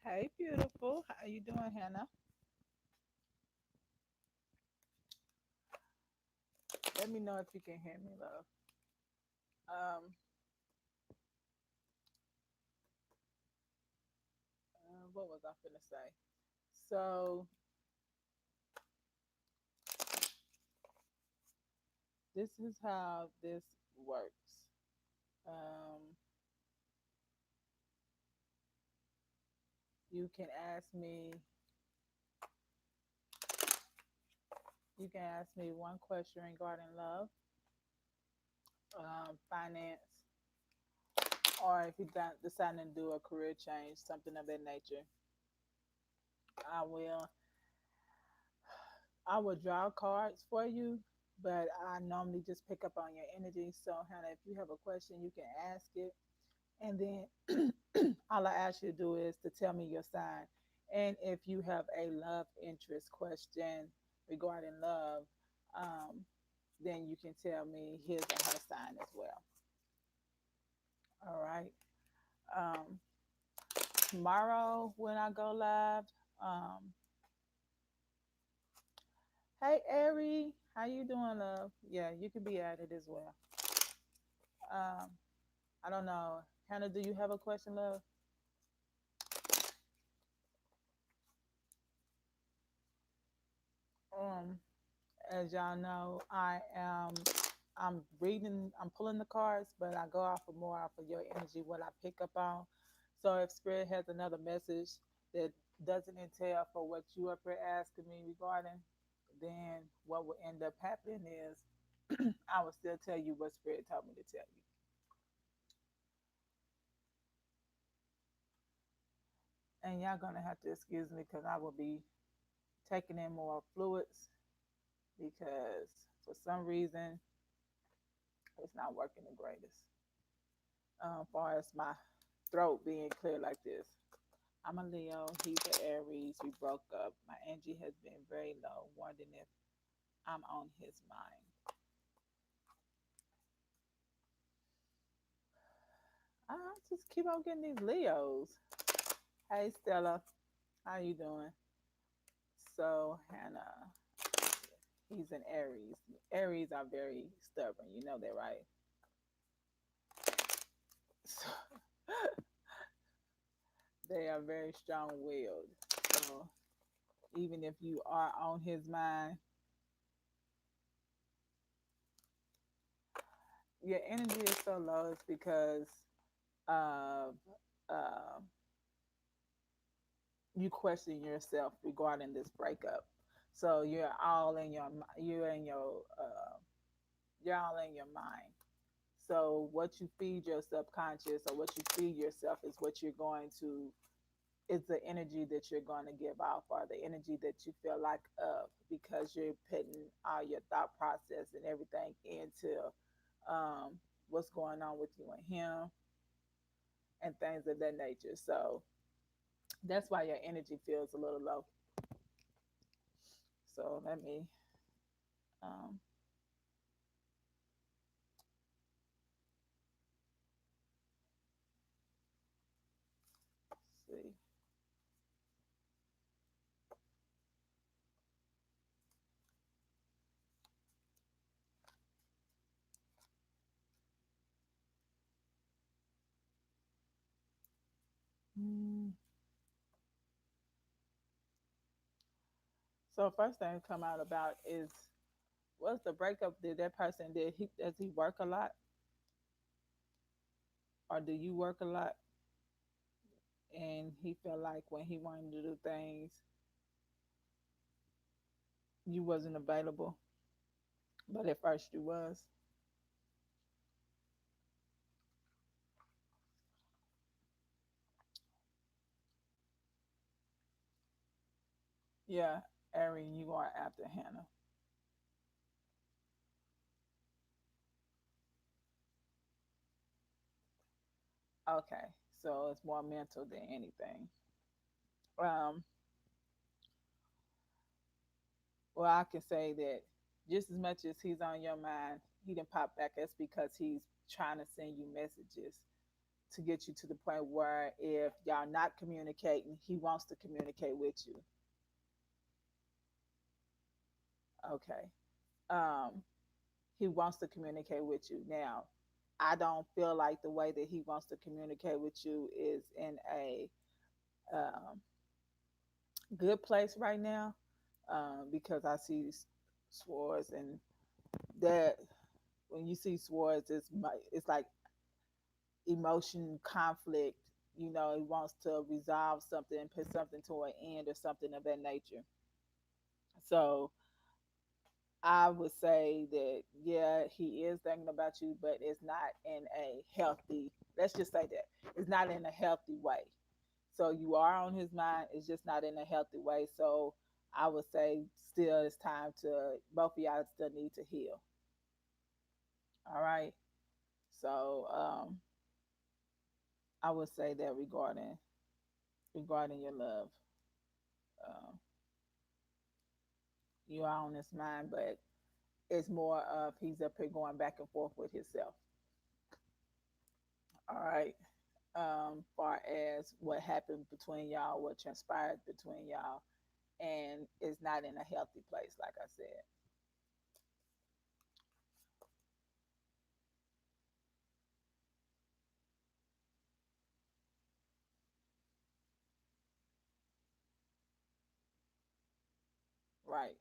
Hey, beautiful. How you doing, Hannah? Let me know if you can hear me, love. Um, what was I finna say? So this is how this works. Um, you can ask me. You can ask me one question regarding love, finance, or if you decide to do a career change, something of that nature. I will. I will draw cards for you, but I normally just pick up on your energy. So, Hannah, if you have a question, you can ask it, and then all I ask you to do is to tell me your sign. And if you have a love interest question regarding love, um, then you can tell me his or her sign as well. All right. Um, Tomorrow when I go live, um, hey Ari, how you doing, love? Yeah, you can be added as well. Um, I don't know, Hannah, do you have a question, love? Um, as y'all know, I'm pulling the cards, but I go off of more off of your energy, what I pick up on. So if Spirit has another message that doesn't entail for what you up here asking me regarding, then what will end up happening is I will still tell you what Spirit told me to tell you. And y'all gonna have to excuse me because I will be taking in more fluids because for some reason it's not working the greatest. Far as my throat being clear like this. I'm a Leo, he's an Aries. We broke up. My energy has been very low, wondering if I'm on his mind. I just keep on getting these Leos. Hey Stella, how you doing? So Hannah, he's an Aries. Aries are very stubborn, you know that, right? So they are very strong-willed. So even if you are on his mind, your energy is so low. It's because of uh, you question yourself regarding this breakup. So you're all in your mind. So what you feed your subconscious or what you feed yourself is what you're going to is the energy that you're going to give off or the energy that you feel like of because you're putting all your thought process and everything into um, what's going on with you and him and things of that nature. So that's why your energy feels a little low. So let me um, see. Mm. So first thing to come out about is what's the breakup? Did that person does he work a lot or do you work a lot? And he felt like when he wanted to do things, you wasn't available But at first you was. Yeah, Arian, you are after Hannah. Okay, so it's more mental than anything. Um, well, I can say that just as much as he's on your mind, he didn't pop back. That's because he's trying to send you messages to get you to the point where if y'all not communicating, he wants to communicate with you. Okay. Um, he wants to communicate with you. Now, I don't feel like the way that he wants to communicate with you is in a um, good place right now, because I see swords, and that when you see swords, it's like emotion conflict. You know, he wants to resolve something, put something to an end, or something of that nature. So I would say that yeah, he is thinking about you, but it's not in a healthy. Let's just say that it's not in a healthy way. So you are on his mind. It's just not in a healthy way. So I would say still it's time to both of y'all still need to heal. All right. So I would say that regarding your love, um, you are on his mind, but it's more of he's up here going back and forth with himself. All right. Far as what happened between y'all, what transpired between y'all, and it's not in a healthy place, like I said. Right.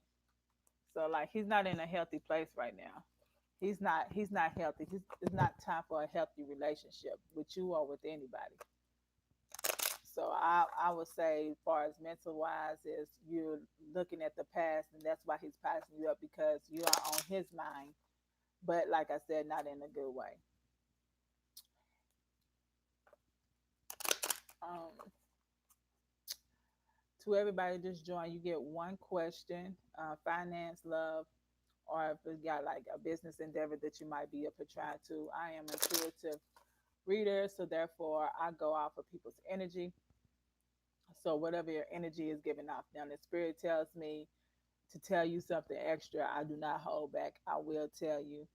So like he's not in a healthy place right now. He's not healthy. It's not time for a healthy relationship with you or with anybody. So I would say, as far as mental wise, is you're looking at the past, and that's why he's passing you up because you are on his mind. But like I said, not in a good way. Um, to everybody just join, you get one question: finance, love, or if you got like a business endeavor that you might be up for trying to. I am intuitive reader, so therefore I go off of people's energy. So whatever your energy is giving off. Now the spirit tells me to tell you something extra. I do not hold back. I will tell you.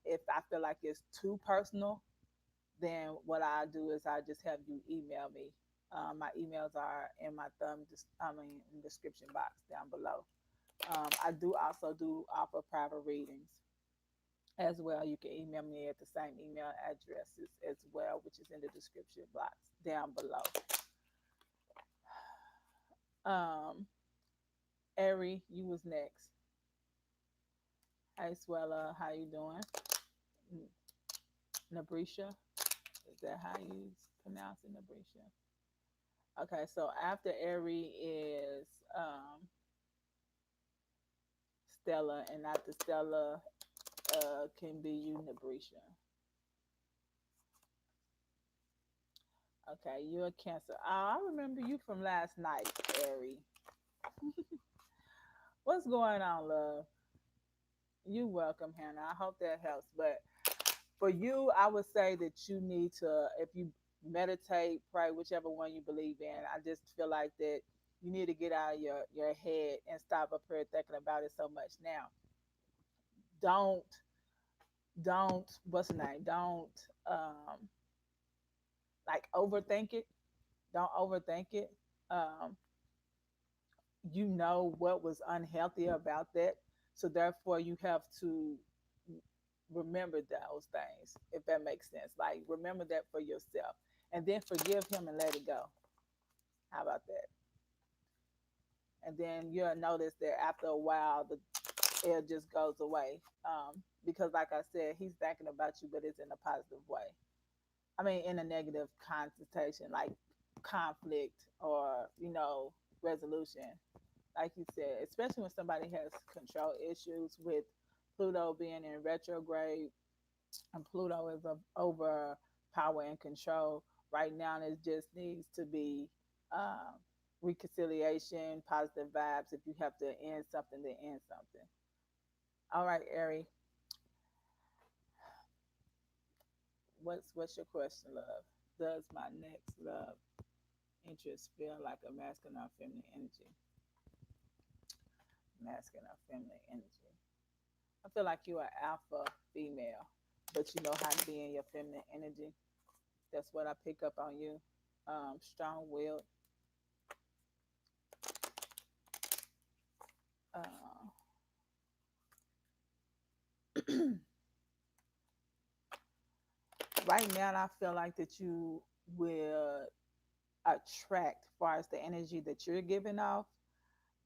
If I feel like it's too personal, then what I do is I just have you email me. My emails are in my in the description box down below. I do also do offer private readings as well. You can email me at the same email addresses as well, which is in the description box down below. Um, Ari, you was next. Hey, Swella, how you doing? Nabrisha, is that how you pronounce it, Nabrisha? Okay, so after Ari is Stella, and after Stella can be you, Nabrisha. Okay, you're a Cancer. Oh, I remember you from last night, Ari. What's going on, love? You welcome, Hannah. I hope that helps. But for you, I would say that you need to, if you meditate, pray, whichever one you believe in. I just feel like that you need to get out of your head and stop up here thinking about it so much. Now, don't, what's the name? Don't, um, like overthink it. Don't overthink it. Um, you know what was unhealthy about that. So therefore, you have to remember those things, if that makes sense. Like remember that for yourself, and then forgive him and let it go. How about that? And then you'll notice that after a while, the it just goes away. Because, like I said, he's thinking about you, but it's in a positive way. I mean, in a negative connotation, like conflict or resolution. Like you said, especially when somebody has control issues with Pluto being in retrograde, and Pluto is over power and control. Right now, it just needs to be um, reconciliation, positive vibes. If you have to end something, then end something. All right, Ari, what's your question, love? Does my next love interest feel like a masculine or feminine energy? Masculine or feminine energy? I feel like you're an alpha female, but you know how to be in your feminine energy. That's what I pick up on you. Strong willed. Uh, right now, I feel like that you will attract, as far as the energy that you're giving off.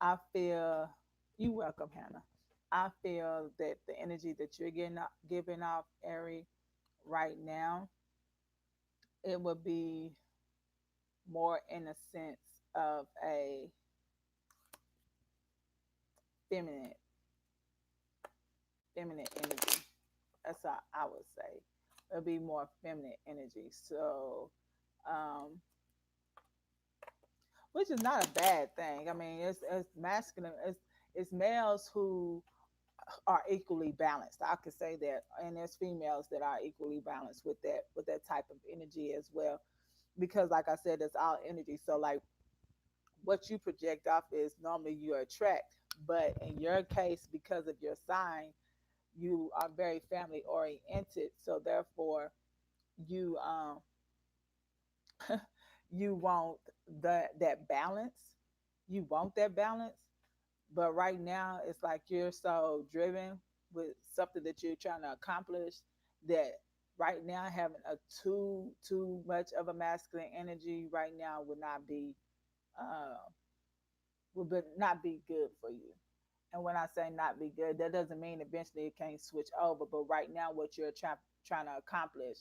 I feel you welcome, Hannah. I feel that the energy that you're giving off, Ari, right now, it would be more in a sense of a feminine, feminine energy. That's how I would say. It'll be more feminine energy. So, um, which is not a bad thing. I mean, it's masculine. It's males who are equally balanced. I could say that, and there's females that are equally balanced with that type of energy as well. Because, like I said, it's all energy. So, like what you project off is normally you attract, but in your case, because of your sign, you are very family oriented. So therefore, you you want that balance. You want that balance, but right now it's like you're so driven with something that you're trying to accomplish that right now having a too much of a masculine energy right now would not be uh not be good for you. And when I say not be good, that doesn't mean eventually it can't switch over. But right now, what you're trying to accomplish,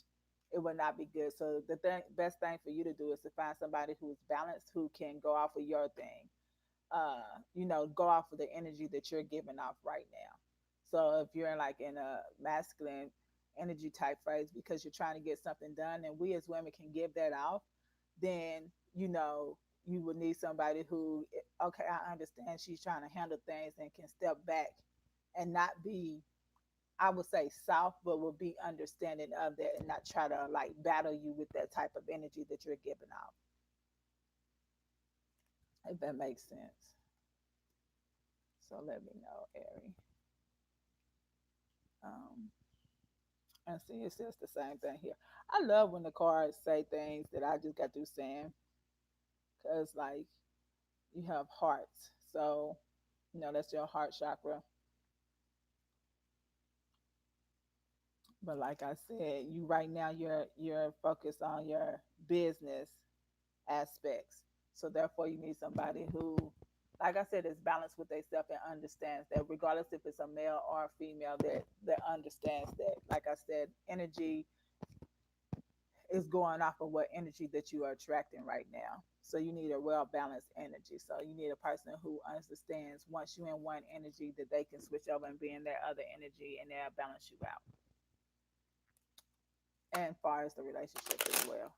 it will not be good. So the best thing for you to do is to find somebody who's balanced, who can go off of your thing. Go off of the energy that you're giving off right now. So if you're like in a masculine energy type phrase because you're trying to get something done, and we as women can give that off, then you would need somebody who, okay, I understand she's trying to handle things and can step back and not be, I would say, soft, but will be understanding of that and not try to like battle you with that type of energy that you're giving off. If that makes sense. So let me know, Ari. Um, and see, it says the same thing here. I love when the cards say things that I just got through saying, because like you have hearts. So, that's your heart chakra. But like I said, you right now you're focused on your business aspects. So therefore you need somebody who, like I said, is balanced with themselves and understands that regardless if it's a male or a female that understands that. Like I said, energy is going off of what energy that you are attracting right now. So you need a well balanced energy. So you need a person who understands once you're in one energy that they can switch over and be in their other energy and they'll balance you out. And far as the relationship as well.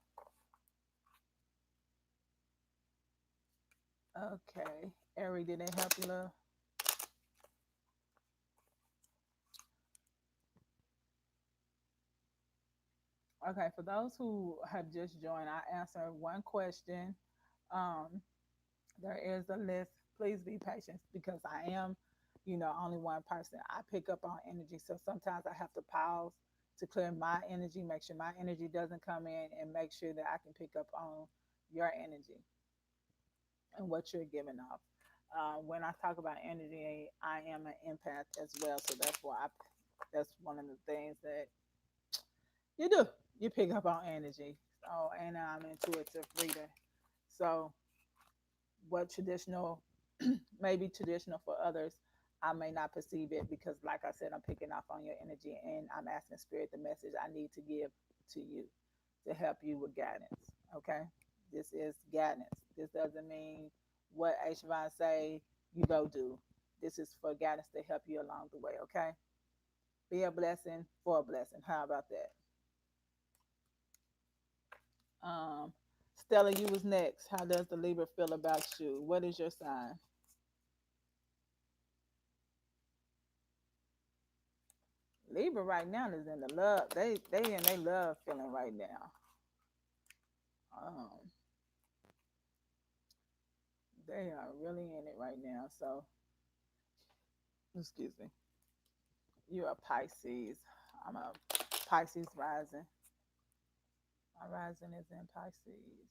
Okay. Ari, did they help you, love? Okay, for those who have just joined, I answered one question. Um, there is a list. Please be patient because I am, only one person. I pick up on energy. So sometimes I have to pause to clear my energy, make sure my energy doesn't come in, and make sure that I can pick up on your energy and what you're giving off. When I talk about energy, I am an empath as well. So that's one of the things that you do. You pick up on energy. So, and I'm an intuitive reader. So, what traditional, maybe traditional for others, I may not perceive it because, like I said, I'm picking up on your energy and I'm asking Spirit the message I need to give to you to help you with guidance. Okay? This is guidance. This doesn't mean what ASHAVON say, you go do. This is for guidance to help you along the way. Okay? Be a blessing for a blessing. How about that? Stella, you was next. How does the Libra feel about you? What is your sign? Libra right now is in the love. They in they love feeling right now. Um, they are really in it right now. So, excuse me. You're a Pisces. I'm a Pisces rising. My rising is in Pisces.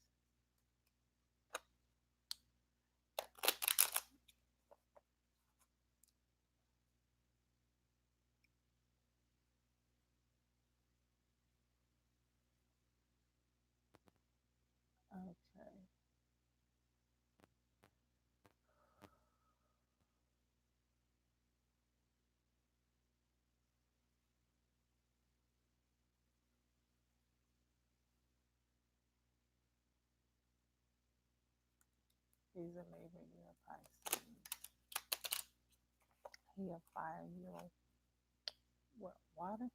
Okay. He's a Libra. You're a Pisces. He a fire. You're a what? Water?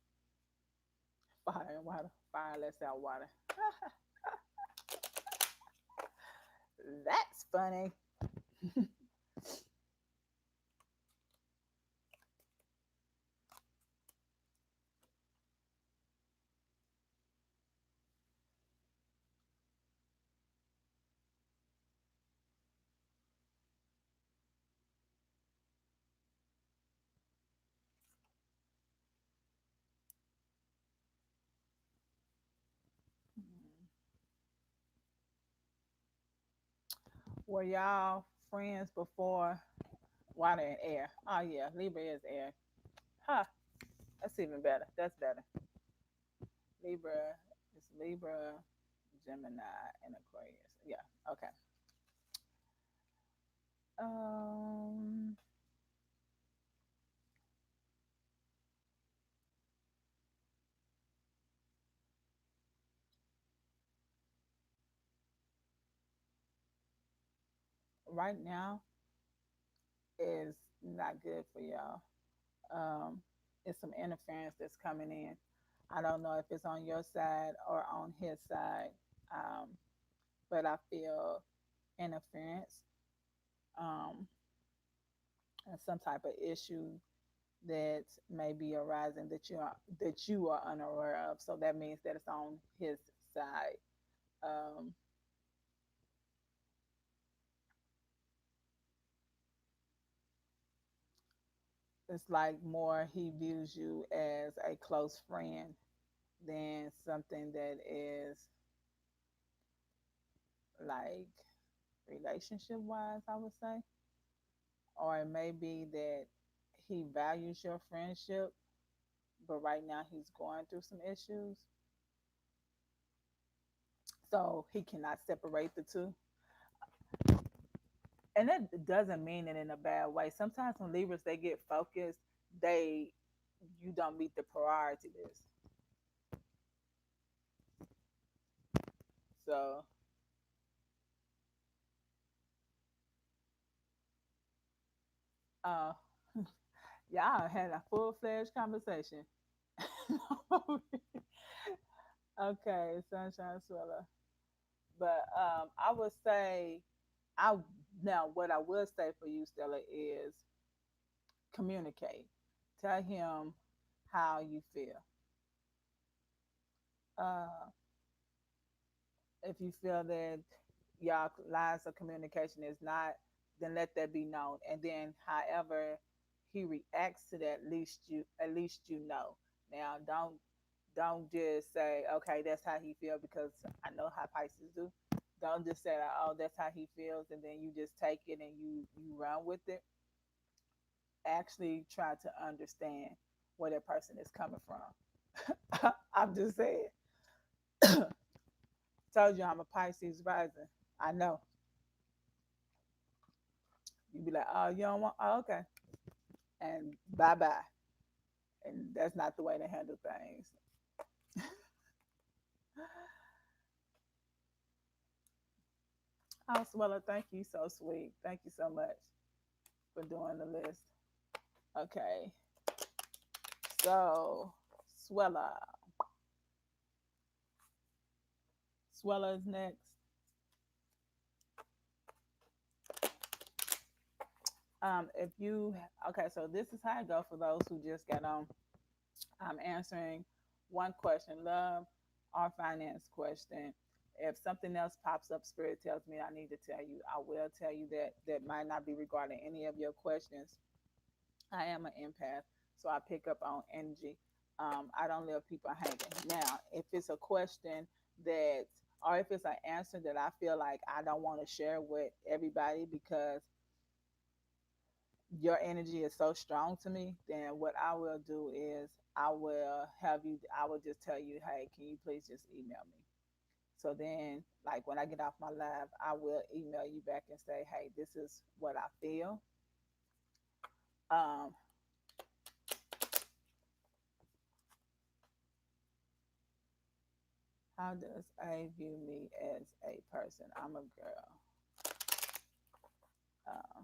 Fire and water. Fire lets out water. That's funny. Were y'all friends before water and air? Oh yeah, Libra is air. Huh. That's even better. That's better. Libra is Libra, Gemini, and Aquarius. Yeah. Okay. Um. Right now is not good for y'all. Um. It's some interference that's coming in. I don't know if it's on your side or on his side. Um. But I feel interference. Um. And some type of issue that may be arising that you are unaware of. So that means that it's on his side. Um, it's like more he views you as a close friend than something that is like relationship wise, I would say. Or it may be that he values your friendship, but right now he's going through some issues. So he cannot separate the two. And that doesn't mean it in a bad way. Sometimes when Libras they get focused, they you don't meet the priority list. So uh y'all had a full fledged conversation. Okay, sunshine swiller. But I would say I now what I would say for you, Stella, is communicate. Tell him how you feel. Uh, if you feel that y'all lines of communication is not, then let that be known. And then however he reacts to that, at least you know. Now don't just say, okay, that's how he feels because I know how Pisces do. Don't just say, oh, that's how he feels, and then you just take it and you run with it. Actually try to understand where that person is coming from. I'm just saying. Told you I'm a Pisces rising. I know. You be like, oh, you don't want, oh, okay. And bye bye. And that's not the way to handle things. Oh, Swella, thank you. So sweet. Thank you so much for doing the list. Okay. So, Swella. Swella is next. If you okay, so this is how I go for those who just got on. I'm answering one question, love or finance question. If something else pops up, spirit tells me I need to tell you, I will tell you that. That might not be regarding any of your questions. I am an empath, so I pick up on energy. I don't leave people hanging. Now, if it's a question that, or if it's an answer that I feel like I don't want to share with everybody because your energy is so strong to me, then what I will do is I will just tell you, hey, can you please just email me? So then, like when I get off my live, I will email you back and say, hey, this is what I feel. Um, how does A view me as a person? I'm a girl. Uh,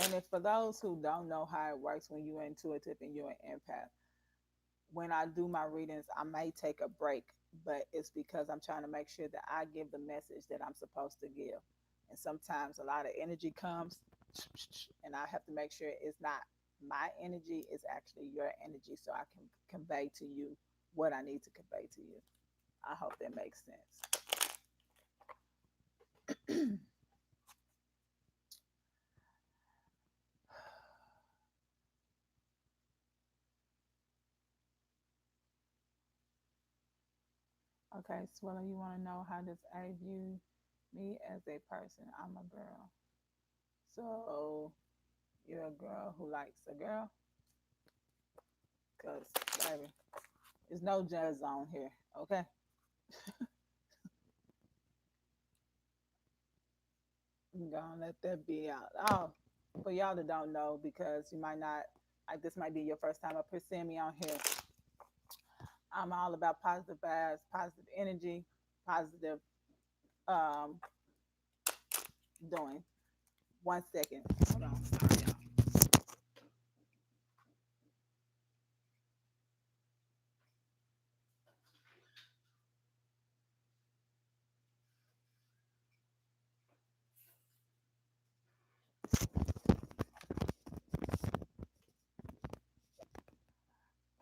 and if for those who don't know how it works when you're intuitive and you're an empath, when I do my readings, I may take a break, but it's because I'm trying to make sure that I give the message that I'm supposed to give. And sometimes a lot of energy comes, and I have to make sure it's not my energy, it's actually your energy, so I can convey to you what I need to convey to you. I hope that makes sense. Okay, Swella, you want to know how does A view me as a person? I'm a girl. So you're a girl who likes a girl? Because, baby, there's no judge zone here, okay? I'm gonna let that be out. Oh, for y'all that don't know, because you might not, like, this might be your first time up here seeing me on here. I'm all about positive vibes, positive energy, positive um, doing. 1 second. Hold on. Sorry, y'all.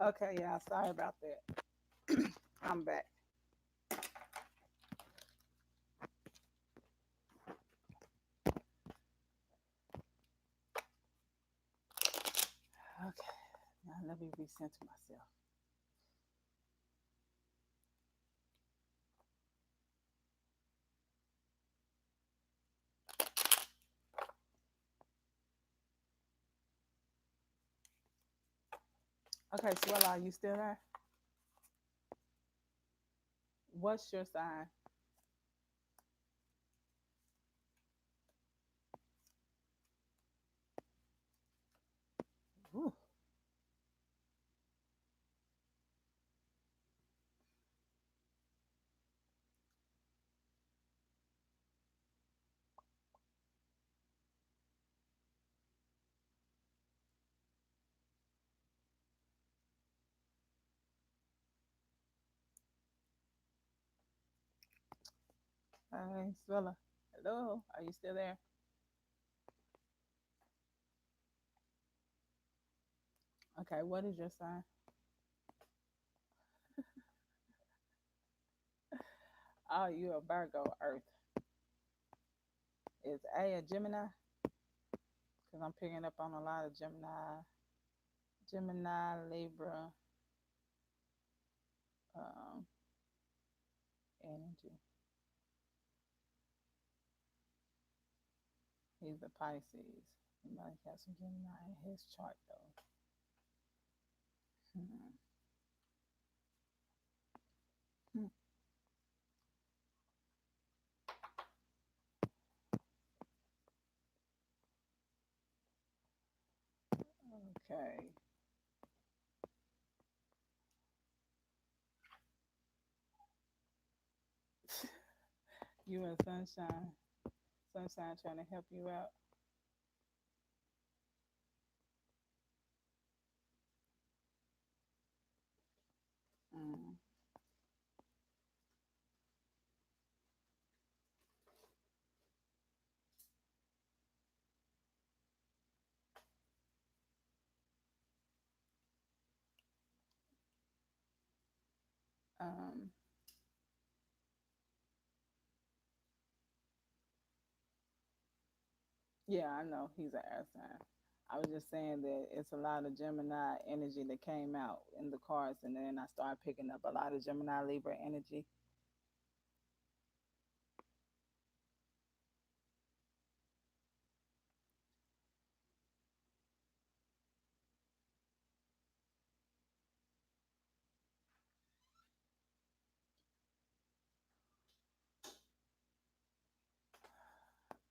Okay, yeah, sorry about that. I'm back. Okay, now let me recenter myself. Okay, Swella, are you still there? What's your sign? Ooh, hey, Swella. Hello, are you still there? Okay, what is your sign? Oh, you're a Virgo Earth. Is A a Gemini? Because I'm picking up on a lot of Gemini, Libra um, energy. He's a Pisces. He might have some Gemini in his chart though. Hmm. Hmm. Okay. You and Sunshine. Sunshine trying to help you out. Um, yeah, I know he's an air sign. I was just saying that it's a lot of Gemini energy that came out in the cards, and then I started picking up a lot of Gemini Libra energy.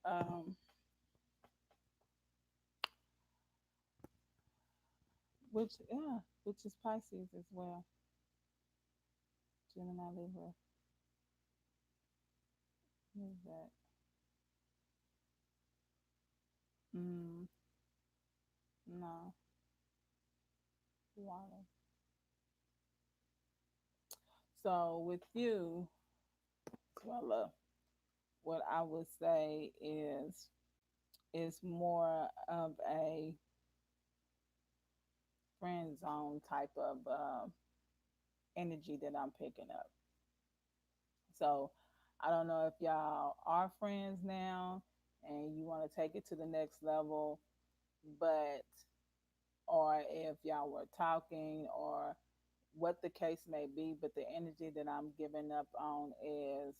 Um, which is Pisces as well. Gemini Libra. What is that? Mm, no, water. So with you, well, what I would say is more of a friend zone type of energy that I'm picking up. So I don't know if y'all are friends now and you want to take it to the next level, but or if y'all were talking or what the case may be, but the energy that I'm giving up on is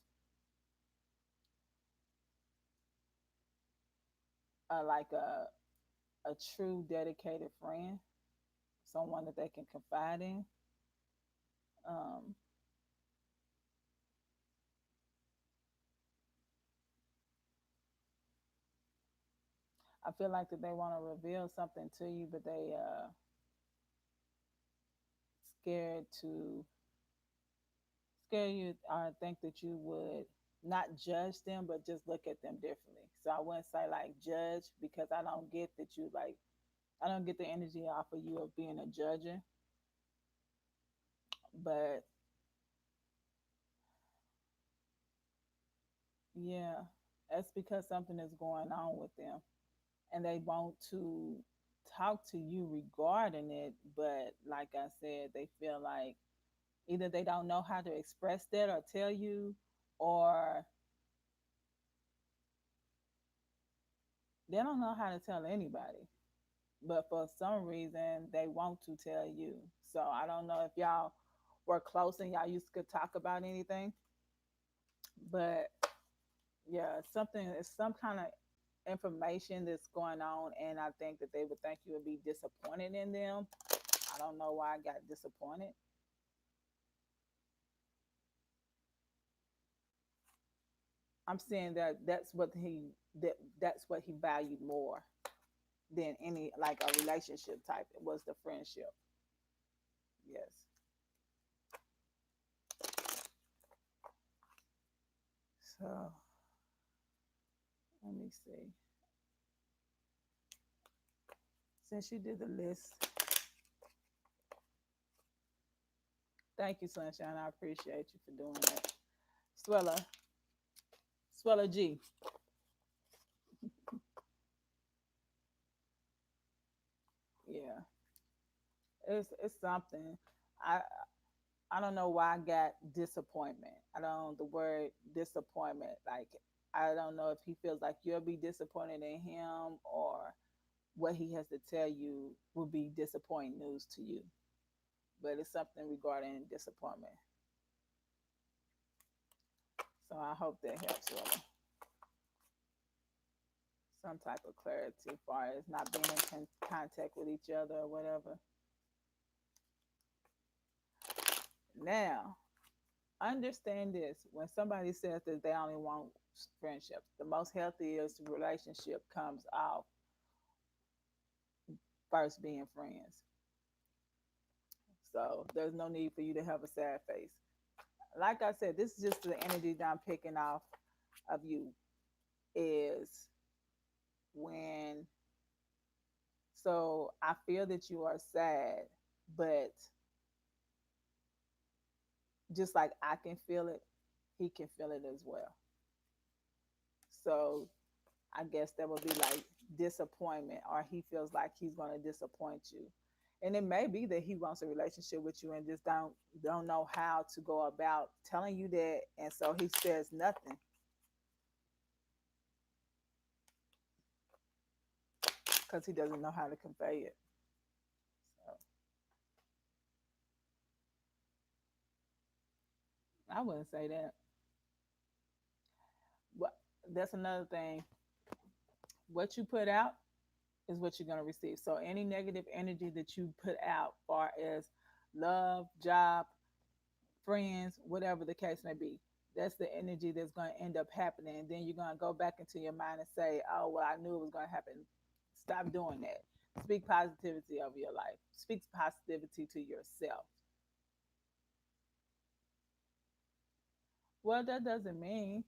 like a true dedicated friend, someone that they can confide in. Um, I feel like that they want to reveal something to you, but they scared to scare you or think that you would not judge them, but just look at them differently. So I wouldn't say like judge because I don't get that you like I don't get the energy off of you of being a judger, but yeah, that's because something is going on with them and they want to talk to you regarding it, but like I said, they feel like either they don't know how to express that or tell you, or they don't know how to tell anybody. But for some reason, they want to tell you. So I don't know if y'all were close and y'all used to talk about anything, but yeah, something is some kind of information that's going on, and I think that they would think you would be disappointed in them. I don't know why I got disappointed. I'm saying that that's what he valued more than any like a relationship type. It was the friendship. Yes. So let me see. Since you did the list, thank you, Sunshine. I appreciate you for doing that. Swella, Swella G. Yeah, it's something. I I don't know why I got disappointment. I don't the word disappointment. Like I don't know if he feels like you'll be disappointed in him or what he has to tell you will be disappointing news to you. But it's something regarding disappointment. So I hope that helps with some type of clarity as far as not being in contact with each other or whatever. Now, understand this when somebody says that they only want friendship, the most healthiest relationship comes off first being friends. So there's no need for you to have a sad face. Like I said, this is just the energy that I'm picking off of you is when so I feel that you are sad, but just like I can feel it, he can feel it as well. So I guess that would be like disappointment, or he feels like he's going to disappoint you. And it may be that he wants a relationship with you and just don't know how to go about telling you that, and so he says nothing because he doesn't know how to convey it. So I wouldn't say that. But that's another thing. What you put out is what you're going to receive. So any negative energy that you put out, far as love, job, friends, whatever the case may be, that's the energy that's going to end up happening. And then you're going to go back into your mind and say, oh, well, I knew it was going to happen. Stop doing that. Speak positivity over your life. Speak positivity to yourself. Well, that doesn't mean,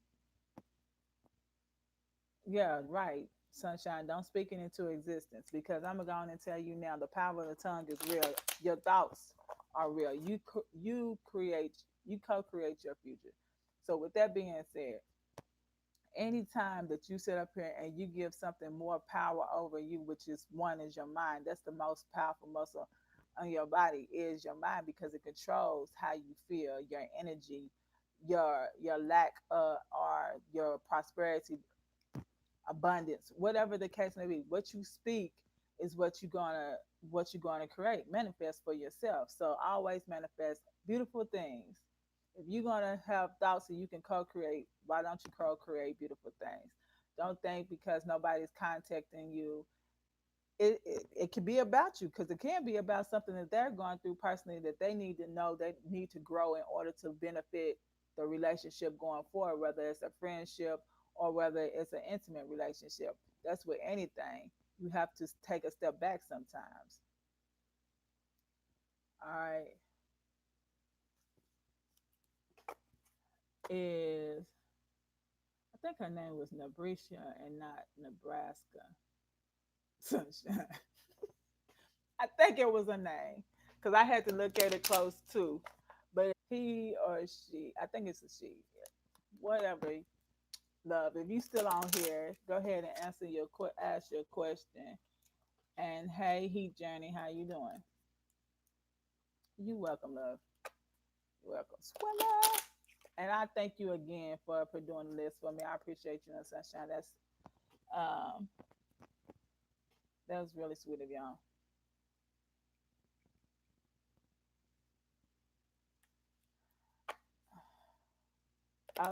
yeah, right. Sunshine, don't speak it into existence, because I'm going to go on and tell you now, the power of the tongue is real. Your thoughts are real. You co-create your future. So with that being said, anytime that you sit up here and you give something more power over you, which is one is your mind, that's the most powerful muscle on your body is your mind, because it controls how you feel, your energy, your lack or your prosperity, abundance, whatever the case may be. What you speak is what you're gonna create, manifest for yourself. So always manifest beautiful things. If you're gonna have thoughts that you can co-create, why don't you co-create beautiful things? Don't think because nobody's contacting you. It can be about you, because it can be about something that they're going through personally, that they need to know, they need to grow in order to benefit the relationship going forward, whether it's a friendship or whether it's an intimate relationship. That's with anything. You have to take a step back sometimes. All right. Is I think her name was Nabrisha and not Nebraska. Sunshine. I think it was a name because I had to look at it close too. But he or she, I think it's a she. Whatever, love. If you still on here, go ahead and ask your question. And hey, Heat Journey, how you doing? You welcome, love. You welcome, Swimmer. And I thank you again for doing the list for me. I appreciate you and Sunshine. Um that was really sweet of y'all.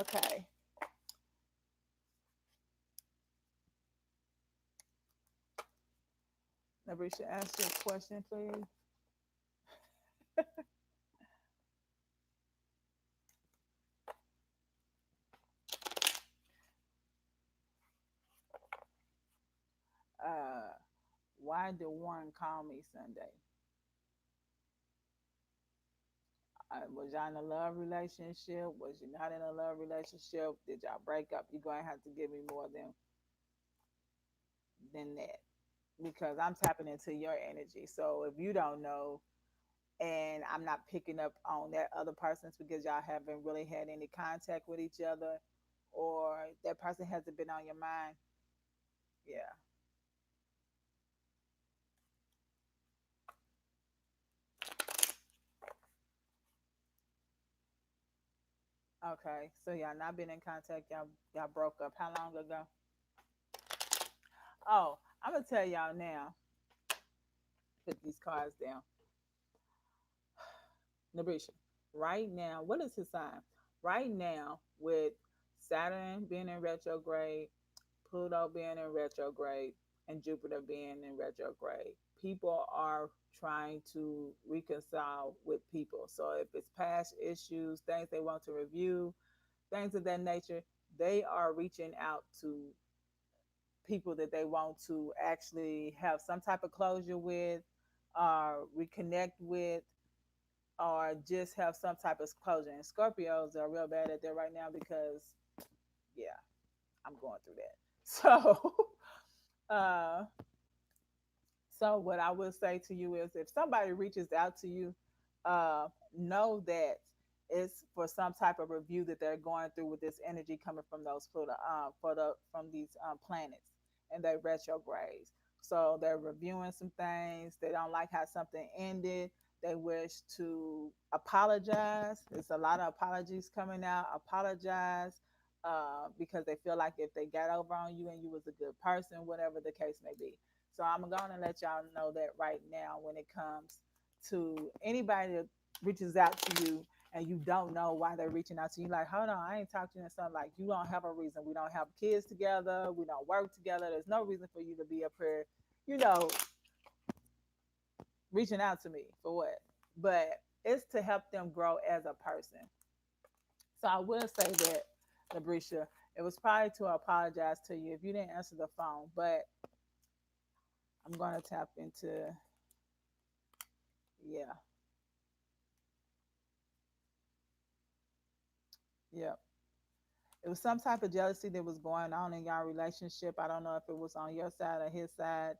Okay, Nabrisha, ask your question, please. Uh, why did Warren call me Sunday? Was y'all in a love relationship? Was you not in a love relationship? Did y'all break up? You're gonna have to give me more than that, because I'm tapping into your energy. So if you don't know, and I'm not picking up on that other person's because y'all haven't really had any contact with each other, or that person hasn't been on your mind, yeah. Okay, so y'all not been in contact. Y'all broke up. How long ago? Oh, I'm gonna tell y'all now. Put these cards down. Nabrisha, right now, what is his sign? Right now, with Saturn being in retrograde, Pluto being in retrograde, and Jupiter being in retrograde, people are trying to reconcile with people. So if it's past issues, things they want to review, things of that nature, they are reaching out to people that they want to actually have some type of closure with, reconnect with, or just have some type of closure. And Scorpios are real bad at that right now because, yeah, I'm going through that. So, uh, so what I will say to you is, if somebody reaches out to you, uh, know that it's for some type of review that they're going through with this energy coming from those Pluto, from these planets and they retrogrades. So they're reviewing some things. They don't like how something ended. They wish to apologize. There's a lot of apologies coming out. Apologize because they feel like if they got over on you and you was a good person, whatever the case may be. So I'm going to let y'all know that right now when it comes to anybody that reaches out to you and you don't know why they're reaching out to you, like, hold on, I ain't talking to you and something like you don't have a reason. We don't have kids together. We don't work together. There's no reason for you to be up here, you know, reaching out to me for what? But it's to help them grow as a person. So I will say that, Labrisha, it was probably to apologize to you if you didn't answer the phone, but I'm going to tap into, yeah, yeah. It was some type of jealousy that was going on in your relationship. I don't know if it was on your side or his side,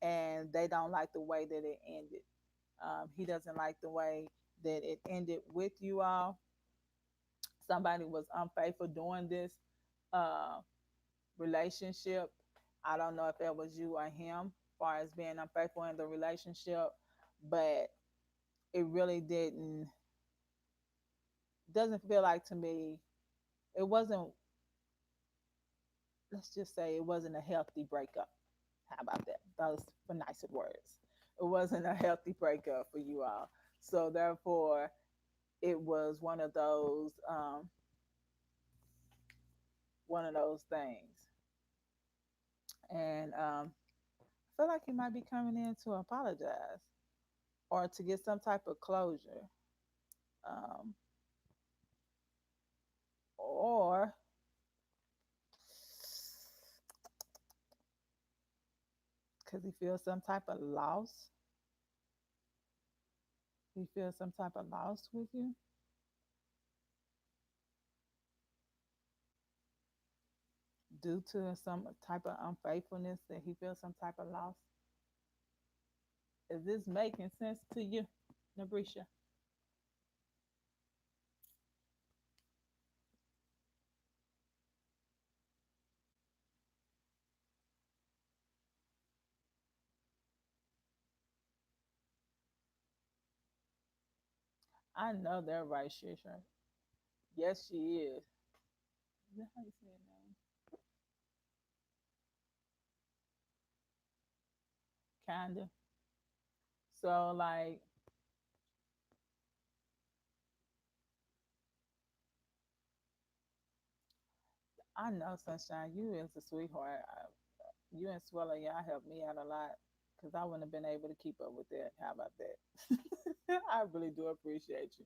and they don't like the way that it ended. He doesn't like the way that it ended with you all. Somebody was unfaithful during this uh, relationship. I don't know if that was you or him, as far as being unfaithful in the relationship, but it really doesn't feel like to me. It wasn't. Let's just say it wasn't a healthy breakup. How about that? Those for nicer words. It wasn't a healthy breakup for you all. So therefore, it was one of those things. And I feel like he might be coming in to apologize or to get some type of closure, um, or because he feels some type of loss. He feels some type of loss with you due to some type of unfaithfulness that he feels some type of loss. Is this making sense to you, Nabrisha? I know that right, Shisha. Yes, she is. Is that how you say it name? Kinda. So like, I know, Sunshine, you is a sweetheart. You and Swella, y'all helped me out a lot because I wouldn't have been able to keep up with that. How about that? I really do appreciate you.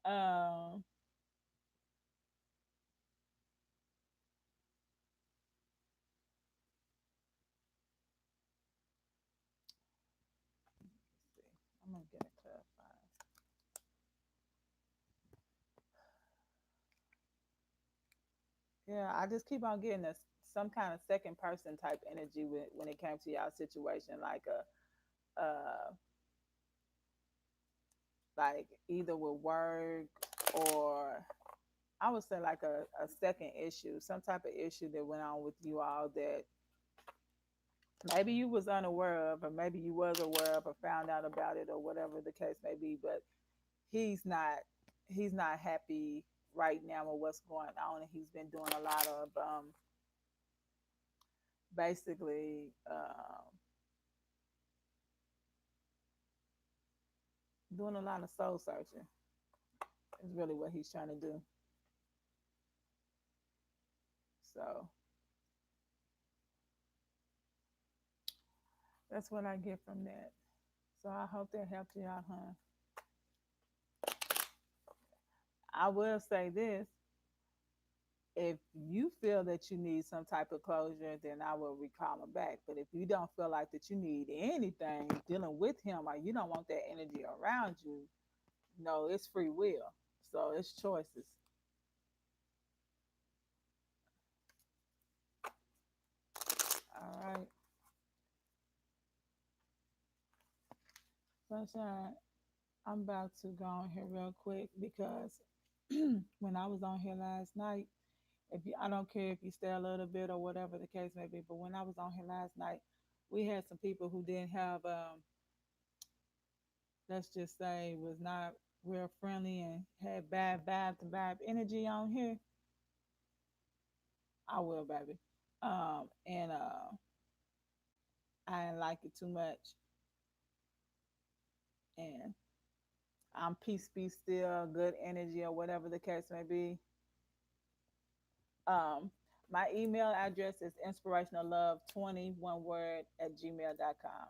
Um, let's see. I'm gonna get it clarified. Yeah, I just keep on getting this some kind of second person type energy when it came to y'all situation, like either with work or I would say like a second issue, some type of issue that went on with you all that maybe you was unaware of, or maybe you was aware of or found out about it, or whatever the case may be. But he's not he's not happy right now with what's going on, and he's been doing a lot of basically doing a lot of soul searching. Is really what he's trying to do. So that's what I get from that. So I hope that helped you out, huh? I will say this: if you feel that you need some type of closure, then I will recall him back. But if you don't feel like that you need anything dealing with him, or you don't want that energy around you, no, it's free will. So it's choices. All right. Sunshine, I'm about to go on here real quick because when I was on here last night, if you, I don't care if you stay a little bit or whatever the case may be, but when I was on here last night, We had some people who didn't have, let's just say, was not real friendly and had bad vibes and bad energy on here. I will, baby. And I didn't like it too much. And I'm peace, be still, good energy, or whatever the case may be. Um, my email address is inspirationallove20, one word, at gmail.com.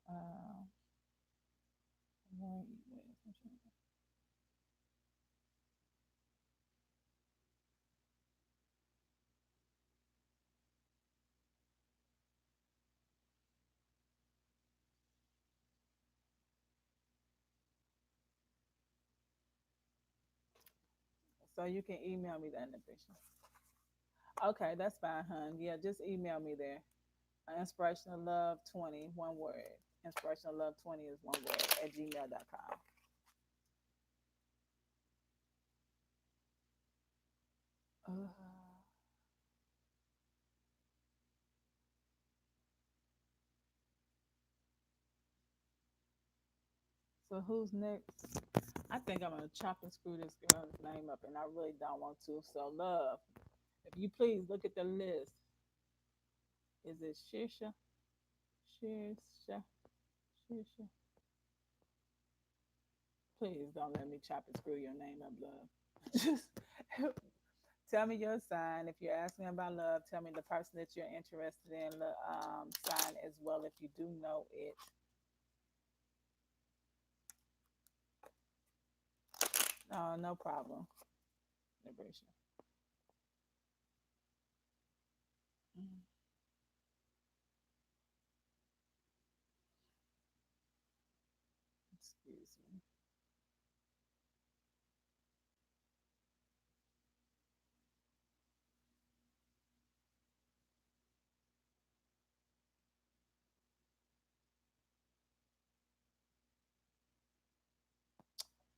Uh, so you can email me that information. Okay, that's fine, hon. Yeah, just email me there. Inspirational love 20, one word. Inspirational love 20 is one word at gmail.com. Uh, so who's next? I think I'm gonna chop and screw this girl's name up, and I really don't want to. So, love, if you please look at the list. Is it Shisha? Shisha? Shisha? Please don't let me chop and screw your name up, love. Just tell me your sign. If you're asking about love, tell me the person that you're interested in, the sign as well, if you do know it. No, no problem. Liberation. Mm, excuse me.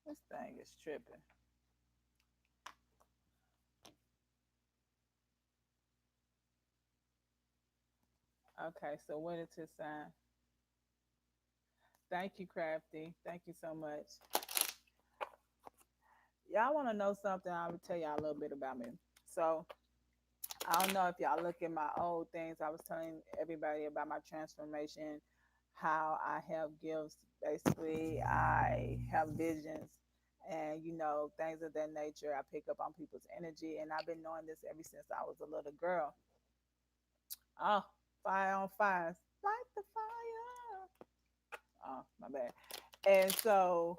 This thing is tripping. Okay, so what is his sign? Thank you, Crafty. Thank you so much. Y'all want to know something? I will tell y'all a little bit about me. So, I don't know if y'all look at my old things. I was telling everybody about my transformation, how I have gifts. Basically, I have visions and, things of that nature. I pick up on people's energy, and I've been knowing this ever since I was a little girl. Oh, fire on fires. Light the fire. Oh, my bad. And so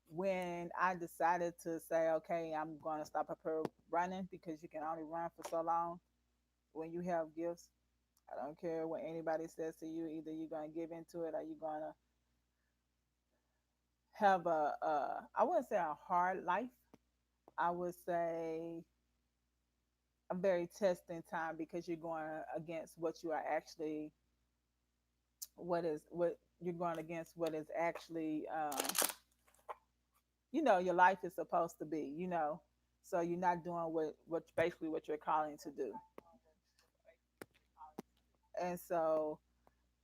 when I decided to say, okay, I'm going to stop up here running because you can only run for so long when you have gifts. I don't care what anybody says to you. Either you're going to give into it or you're going to have I wouldn't say a hard life. I would say a very testing time because you're going against what you are actually, what you're going against what is actually, your life is supposed to be. So you're not doing what basically what you're calling to do. And so,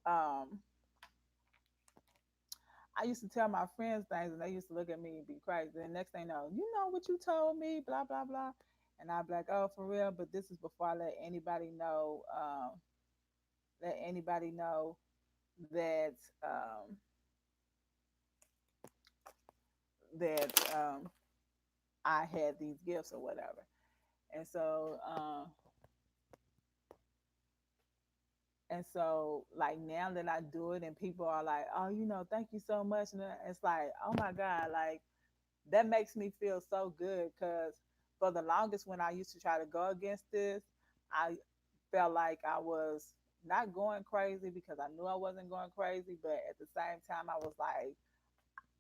um, I used to tell my friends things and they used to look at me and be crazy. And next thing you know what you told me, blah, blah, blah. And I'd be like, oh, for real. But this is before I let anybody know that, that I had these gifts or whatever. And so, like now that I do it and people are like, oh, thank you so much. And it's like, oh my God, like that makes me feel so good because for the longest when I used to try to go against this, I felt like I was not going crazy because I knew I wasn't going crazy, but at the same time I was like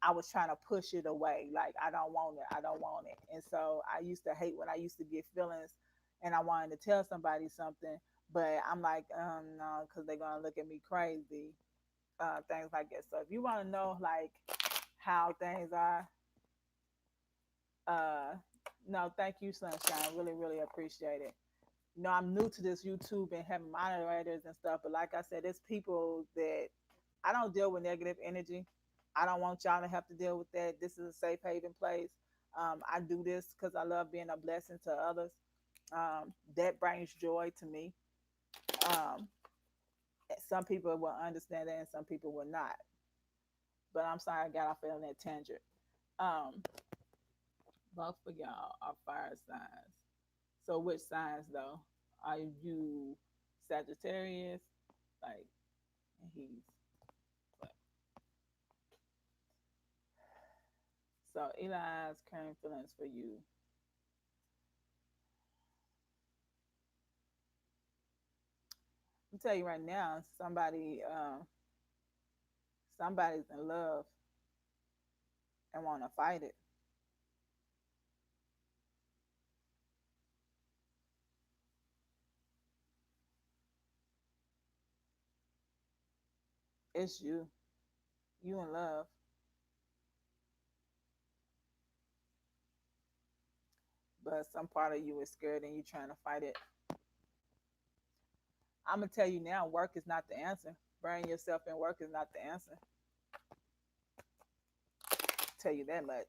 I was trying to push it away. Like I don't want it. I don't want it. And so I used to hate when I used to get feelings and I wanted to tell somebody something, but I'm like, no, because they're gonna look at me crazy. Things like that. So if you want to know like how things are, uh, No, thank you, Sunshine. Really, really appreciate it. I'm new to this YouTube and having moderators and stuff, but like I said, it's people that I don't deal with negative energy. I don't want y'all to have to deal with that. This is a safe haven place. I do this because I love being a blessing to others. That brings joy to me. Um, some people will understand that and some people will not. But I'm sorry I got off on that tangent. Um, both of y'all are fire signs. So which signs though? Are you Sagittarius? Like he's what? So Eli's current feelings for you. I'm tell you right now, somebody's in love and want to fight it. It's you. You in love, but some part of you is scared and you trying to fight it. I'm gonna tell you now, work is not the answer. Burning yourself in work is not the answer. Tell you that much.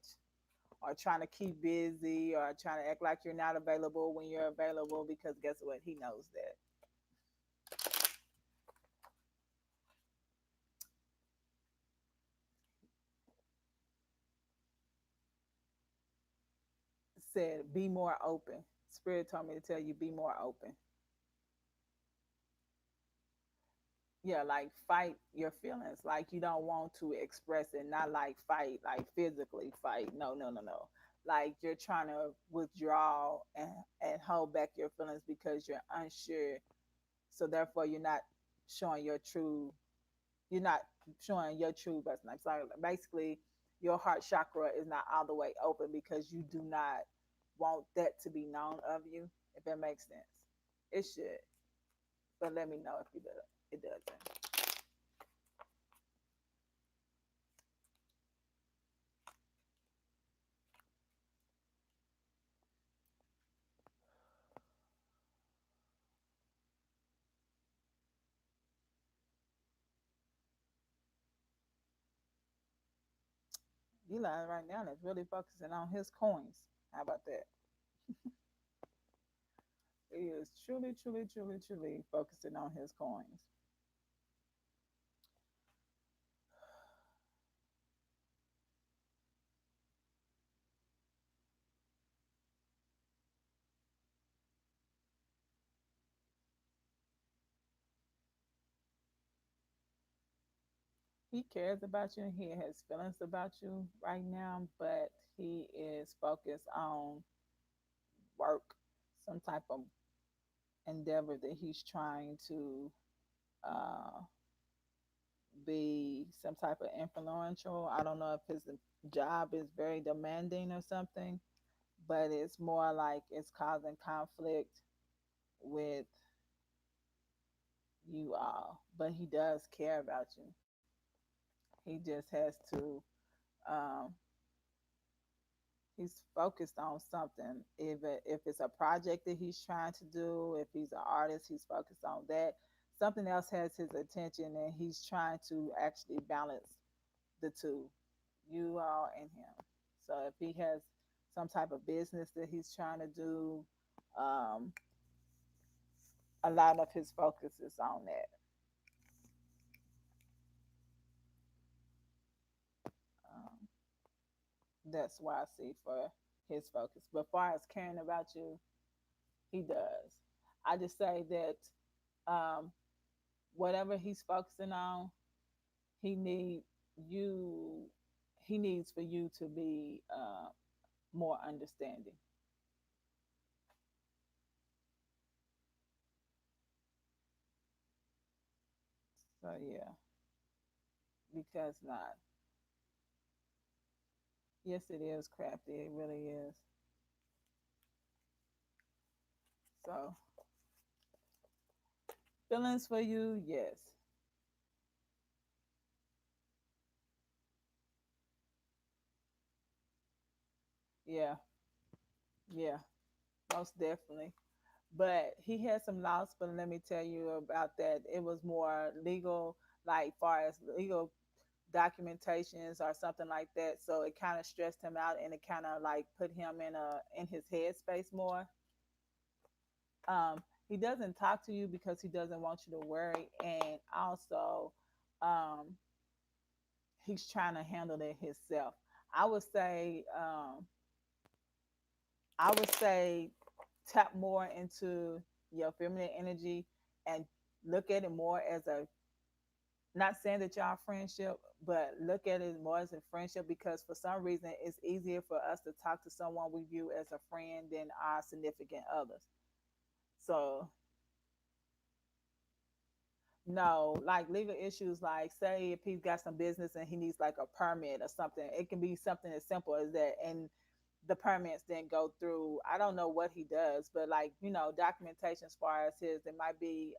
Or trying to keep busy or trying to act like you're not available when you're available because guess what? He knows that. Said be more open. Spirit told me to tell you be more open. Yeah, like fight your feelings. Like you don't want to express it, not like fight, like physically fight. No, no, no, no. Like you're trying to withdraw and hold back your feelings because you're unsure. So therefore showing your true you're not showing your true personality. So basically your heart chakra is not all the way open because you do not want that to be known of you, if that makes sense. It should. But let me know if it doesn't. Eli right now is really focusing on his coins. How about that? He is truly, truly, truly, truly focusing on his coins. He cares about you. He has feelings about you right now, but he is focused on work, some type of endeavor that he's trying to uh, be some type of influential. I don't know if his job is very demanding or something, but it's more like it's causing conflict with you all. But he does care about you. He just has to. Um, he's focused on something. If it's a project that he's trying to do, if he's an artist, he's focused on that. Something else has his attention, and he's trying to actually balance the two, you all and him. So if he has some type of business that he's trying to do, um, a lot of his focus is on that. Um, that's why I see for his focus. But as far as caring about you, he does. I just say that um, whatever he's focusing on, he need you. He needs for you to be more understanding. So yeah, because not. Yes, it is crafty. It really is. So feelings for you, yes. Yeah, Yeah, most definitely. But he had some loss. But let me tell you about that. It was more legal, like far as legal documentations or something like that. So it kind of stressed him out, and it kind of like put him in his headspace more. He doesn't talk to you because he doesn't want you to worry, and also um, he's trying to handle it himself. I would say I would say tap more into your feminine energy and look at it more as a, not saying that y'all friendship, but look at it more as a friendship, because for some reason it's easier for us to talk to someone we view as a friend than our significant others. So no, like legal issues, like say if he's got some business and he needs like a permit or something, it can be something as simple as that. And the permits didn't go through. I don't know what he does, but like, documentation as far as his, it might be,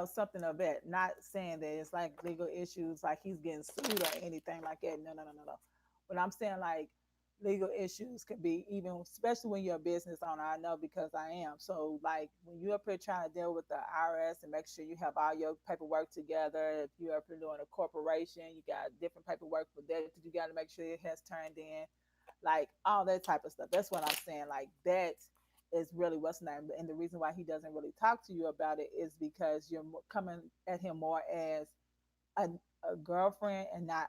something of that. Not saying that it's like legal issues, like he's getting sued or anything like that. No, no, no, no, no. But I'm saying like legal issues could be even, especially when you're a business owner. I know because I am. So like when you're up here trying to deal with the IRS and make sure you have all your paperwork together, if you're up here doing a corporation, you got different paperwork for that. You got to make sure it has turned in, like all that type of stuff. That's what I'm saying. Like that is really what's name. And the reason why he doesn't really talk to you about it is because you're coming at him more as a, a girlfriend and not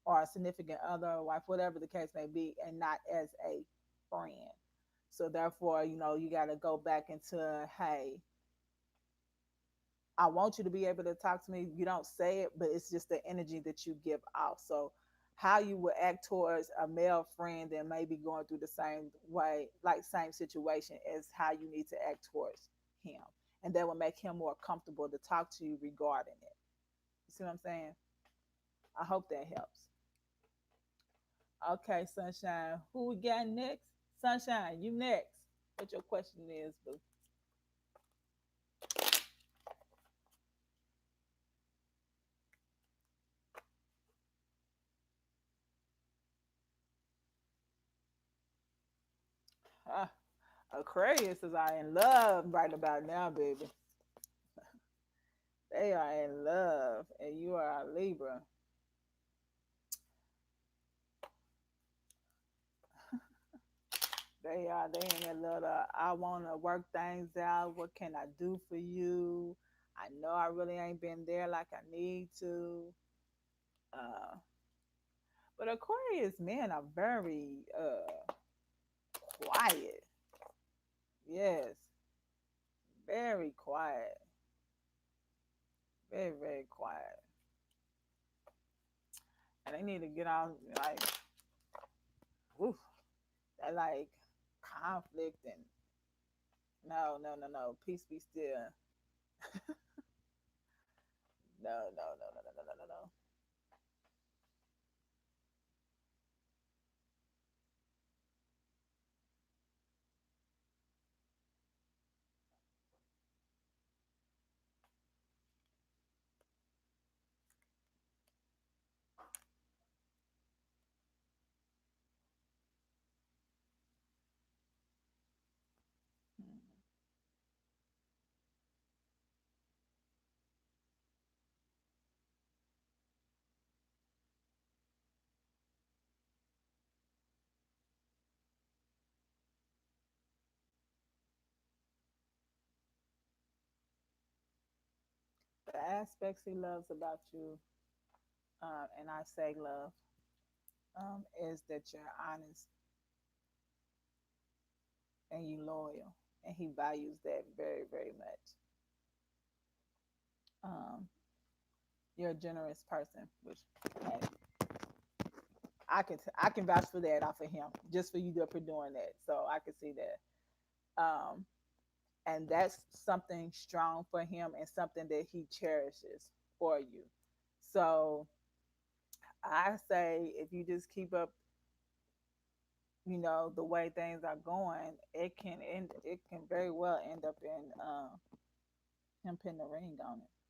or a significant other, or wife, whatever the case may be, and not as a friend. So therefore, you got to go back into, hey, I want you to be able to talk to me. You don't say it, but it's just the energy that you give off. So how you would act towards a male friend that may be going through the same way, like same situation, is how you need to act towards him. And that will make him more comfortable to talk to you regarding it. You see what I'm saying? I hope that helps. Okay, Sunshine. Who we got next? Sunshine, you next. What your question is, boo? Ah, Aquarius is are in love right about now, baby. They are in love, and you are a Libra. They in that little, I want to work things out. What can I do for you? I know I really ain't been there like I need to. Uh, but Aquarius men are very quiet. Yes, very quiet. Very, very quiet. And they need to get out, like, oof, that like conflict and no, no, no, no. Peace be still. No, no, no, no, no, no, no, no. The aspects he loves about you, and I say love, is that you're honest and you loyal, and he values that very, very much. Um, you're a generous person, which hey, I can vouch for that off of him, just for you up for doing that. So I can see that. And that's something strong for him and something that he cherishes for you. So I say if you just keep up, the way things are going, it can very well end up in him putting the ring on it.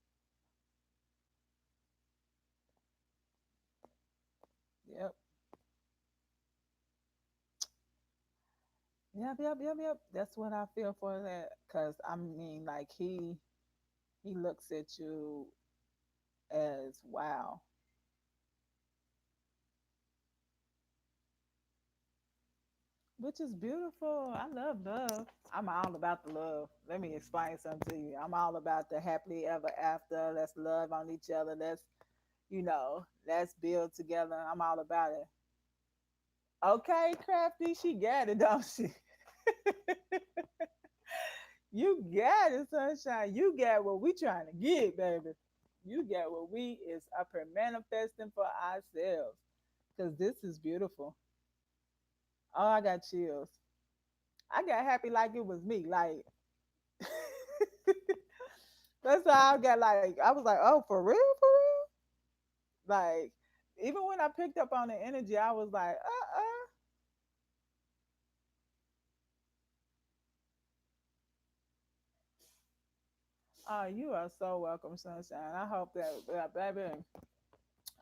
Yep. Yep, yep, yep, yep. That's what I feel for that. Cause I mean, like he looks at you as wow, which is beautiful. I love love. I'm all about the love. Let me explain something to you. I'm all about the happily ever after. Let's love on each other. Let's build together. I'm all about it. Okay, crafty, she got it, don't she? You got it, sunshine. You got what we trying to get, baby. You got what we is up here manifesting for ourselves. Cause this is beautiful. Oh, I got chills. I got happy like it was me. Like that's how I got like I was like, oh, for real, for real? Like even when I picked up on the energy, I was like, Oh, you are so welcome, sunshine. I hope that, baby,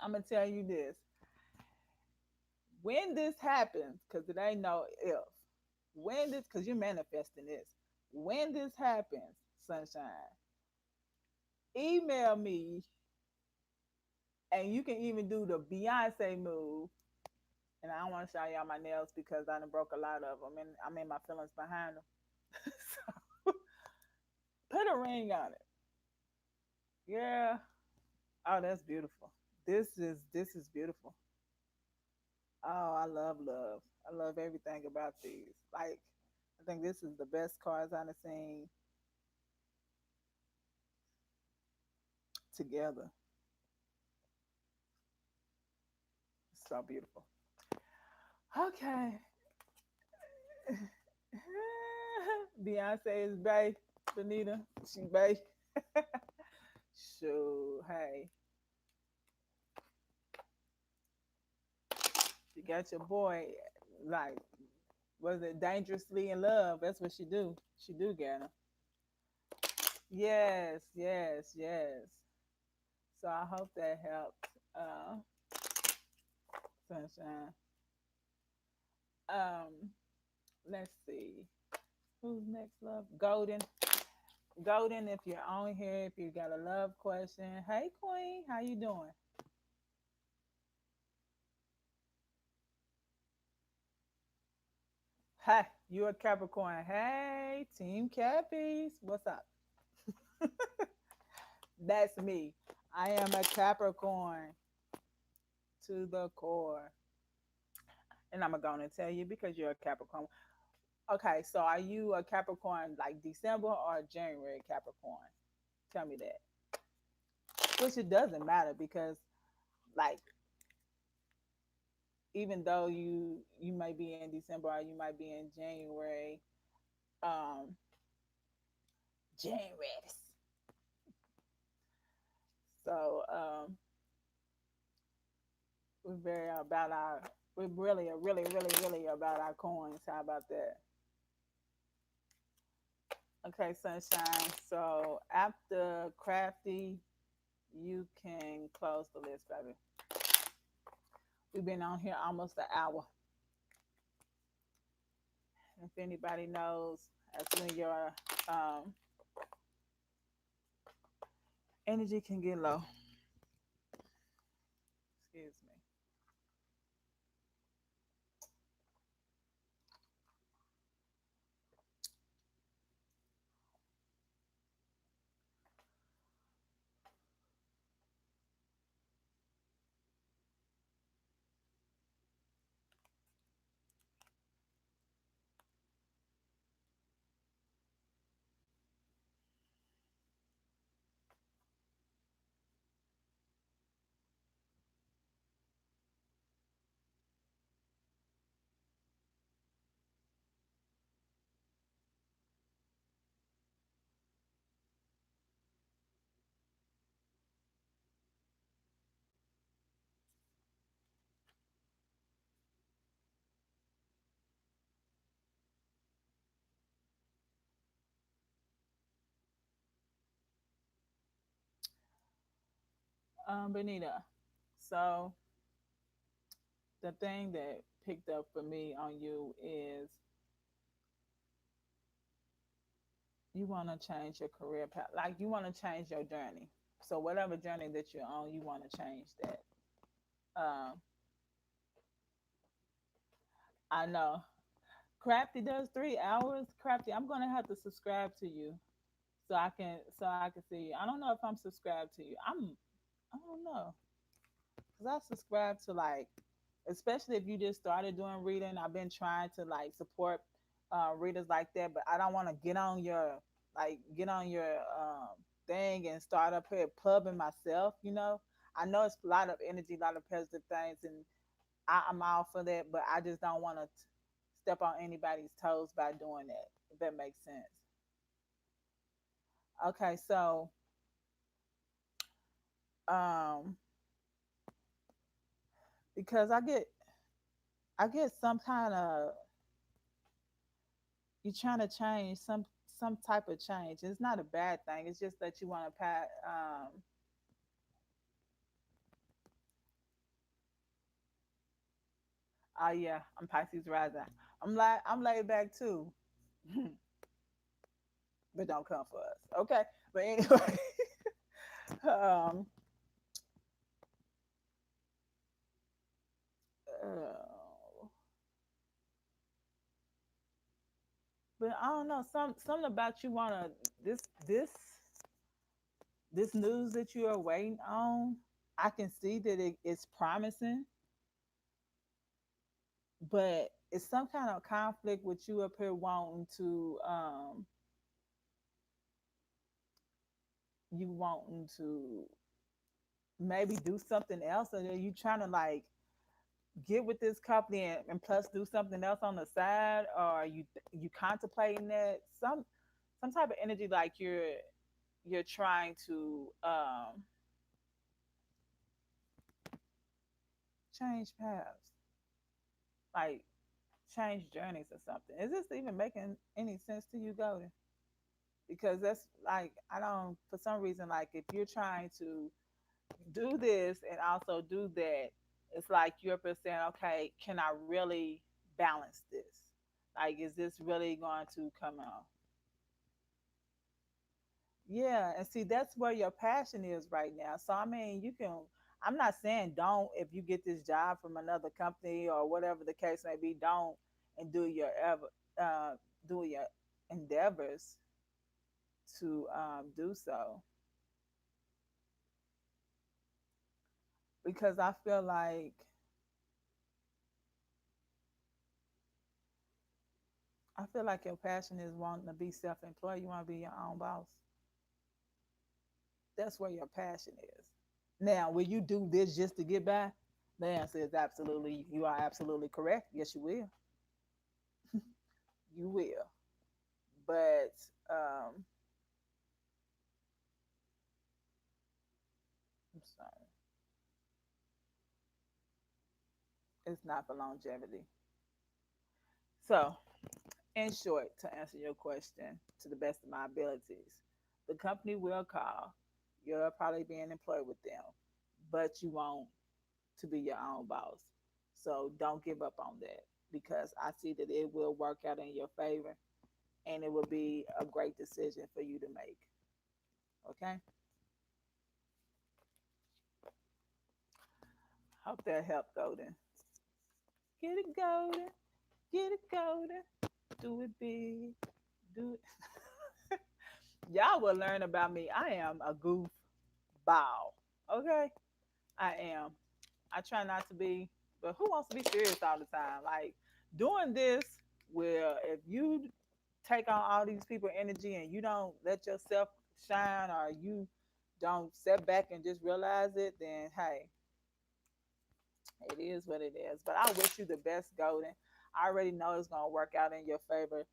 I'm gonna tell you this: when this happens, because it ain't no if. When this, because you're manifesting this. When this happens, sunshine, email me, and you can even do the Beyonce move. And I don't want to show y'all my nails because I done broke a lot of them, and I'm in my feelings behind them. So put a ring on it. Yeah. Oh, that's beautiful. This is beautiful. Oh, I love love. I love everything about these. Like, I think this is the best cards I've seen together. It's so beautiful. Okay. Beyonce is bae. Benita, she bae. So, hey, you got your boy, like, was it dangerously in love? That's what she do. She do get him. Yes, yes, yes. So I hope that helped. Sunshine. Um, let's see. Who's next, love? Golden. Golden, if you're on here, if you got a love question. Hey, Queen, how you doing? Hi, you a Capricorn. Hey, Team Cappies. What's up? That's me. I am a Capricorn to the core. And I'm going to tell you because you're a Capricorn. Okay, so are you a Capricorn like December or January Capricorn? Tell me that. Which it doesn't matter because like even though you might be in December or you might be in January, um, January. So we're very about our we're really about our coins. How about that? Okay, sunshine. So after crafty, you can close the list, baby. We've been on here almost an hour. If anybody knows, that's when your um, energy can get low. Excuse me. Benita. So the thing that picked up for me on you is You want to change your career path, like you want to change your journey. So whatever journey that you're on, you want to change that. Um, I know. Crafty does 3 hours. Crafty, I'm gonna have to subscribe to you so I can see you. I don't know if I'm subscribed to you. I don't know because I subscribe to like, especially if you just started doing reading. I've been trying to like support readers like that, but I don't want to get on your thing and start up here pubbing myself. I know it's a lot of energy, a lot of positive things, and I'm all for that, but I just don't want to step on anybody's toes by doing that. If that makes sense. Okay, so um, because I get some kind of, you're trying to change some type of change. It's not a bad thing. It's just that you want to pat. Oh yeah, I'm Pisces rising. I'm laid back too, but don't come for us. Okay, but anyway, um, uh, but I don't know. Something about you wanna this this this news that you are waiting on. I can see that it's promising, but it's some kind of conflict with you up here wanting to maybe do something else, or are you trying to like get with this company and plus do something else on the side, or are you contemplating that some type of energy like you're trying to change paths, like change journeys or something. Is this even making any sense to you, Golden? Because that's like, I don't, for some reason, like if you're trying to do this and also do that, it's like you're saying, okay, can I really balance this? Like, is this really going to come out? Yeah, and see, that's where your passion is right now. So, I mean, I'm not saying don't, if you get this job from another company or whatever the case may be, don't and uh, do your endeavors to do so. Because I feel like your passion is wanting to be self-employed. You want to be your own boss. That's where your passion is. Now, will you do this just to get by? The answer is absolutely. You are absolutely correct. Yes, you will. You will. But um, I'm sorry, it's not for longevity. So, in short, to answer your question to the best of my abilities, the company will call. You're probably being employed with them, but you want to be your own boss. So don't give up on that because I see that it will work out in your favor and it will be a great decision for you to make. Okay? Hope that helped, Golden. Get it, Golden. Get it, Golden. Do it big. Do it. Y'all will learn about me. I am a goof ball. Okay? I am. I try not to be, but who wants to be serious all the time? Like doing this, where if you take on all these people energy and you don't let yourself shine, or you don't step back and just realize it, then hey, it is what it is. But I wish you the best, Golden. I already know it's gonna work out in your favor.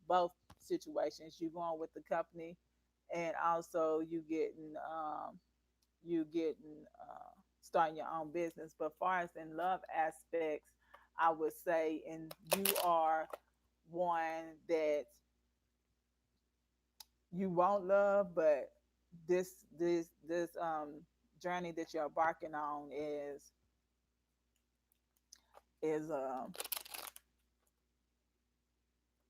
Both situations, you going with the company, and also you getting starting your own business. But far as in love aspects, I would say, and you are one that you won't love, but this journey that you're embarking on is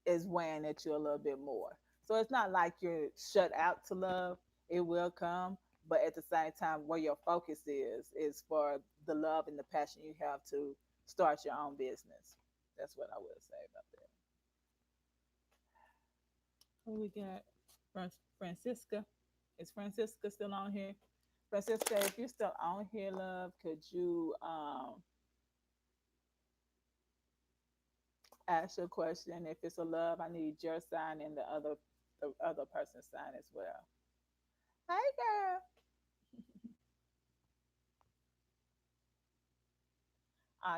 is weighing at you a little bit more. So it's not like you're shut out to love. It will come, but at the same time, where your focus is for the love and the passion you have to start your own business. That's what I will say about that. Who we got? Francisca. Is Francisca still on here? Francisca, if you're still on here, love, could you ask your question? If it's a love, I need your sign and the other person's sign as well. Hey, girl.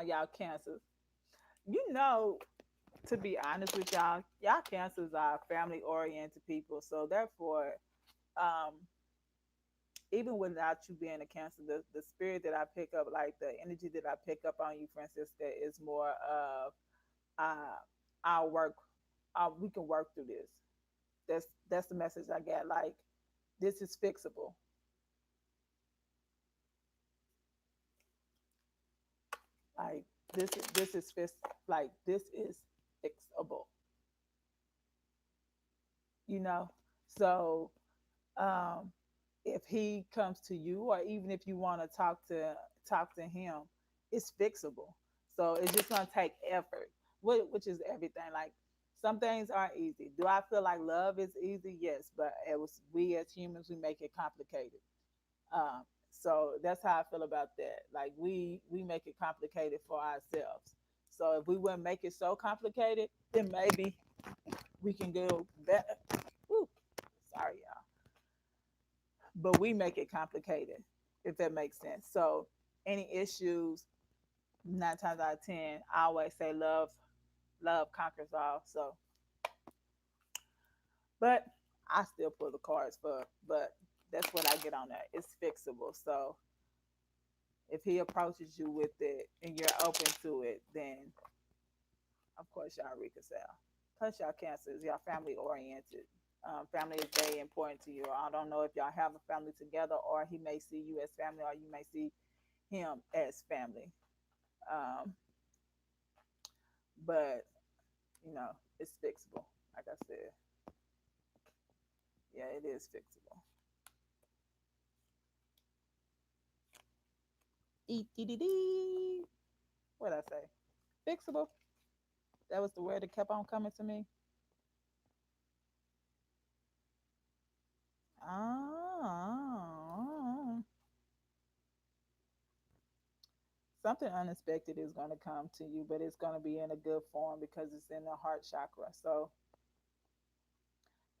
Y'all cancers. You know, to be honest with y'all cancers are family oriented people. So therefore, um, even without you being a cancer, the spirit that I pick up, like the energy that I pick up on you, Francisca, is more of uh, our work. We can work through this. That's the message I get. Like this is fixable. Like this is like this is fixable. You know. So um, if he comes to you, or even if you want to talk to him, it's fixable. So it's just gonna take effort, which is everything. Like some things aren't easy. Do I feel like love is easy? Yes, but it was we as humans we make it complicated. So that's how I feel about that. Like we make it complicated for ourselves. So if we wouldn't make it so complicated, then maybe we can go better. Woo, sorry, y'all, but we make it complicated, if that makes sense. So any issues, 9 times out of 10, I always say love conquers all. So, but I still pull the cards for, but that's what I get on that. It's fixable. So if he approaches you with it and you're open to it, then of course y'all reconcile. Plus y'all cancers, y'all family oriented. Family is very important to you. I don't know if y'all have a family together, or he may see you as family, or you may see him as family. Um, but it's fixable. Like I said, yeah, it is fixable. What I say? Fixable. That was the word that kept on coming to me. Oh, something unexpected is going to come to you, but it's going to be in a good form because it's in the heart chakra. So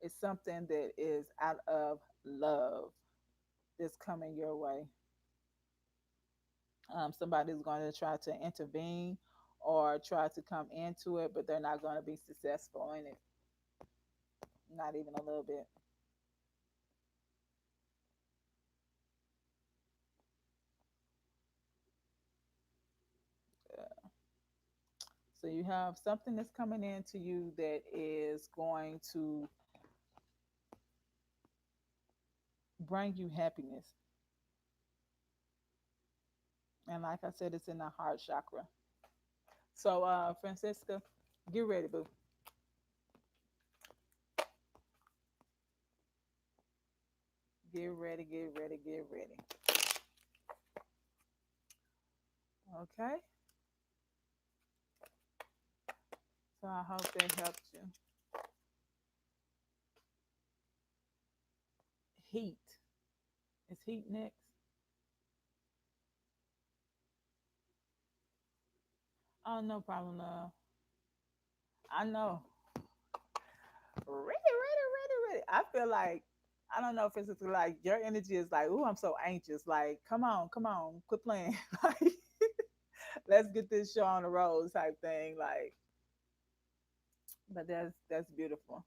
it's something that is out of love that's coming your way. Somebody's going to try to intervene or try to come into it, but they're not going to be successful in it. Not even a little bit. Uh, so you have something that's coming into you that is going to bring you happiness. And like I said, it's in the heart chakra. So, Francisca, get ready, boo. Get ready, get ready, get ready. Okay. So I hope that helped you. Heat. Is heat next? Oh, no problem, love. I know. Ready, ready, ready, ready. I feel like I don't know if it's just like your energy is like, ooh, I'm so anxious. Like, come on, quit playing. Like, let's get this show on the road type thing. Like, but that's beautiful.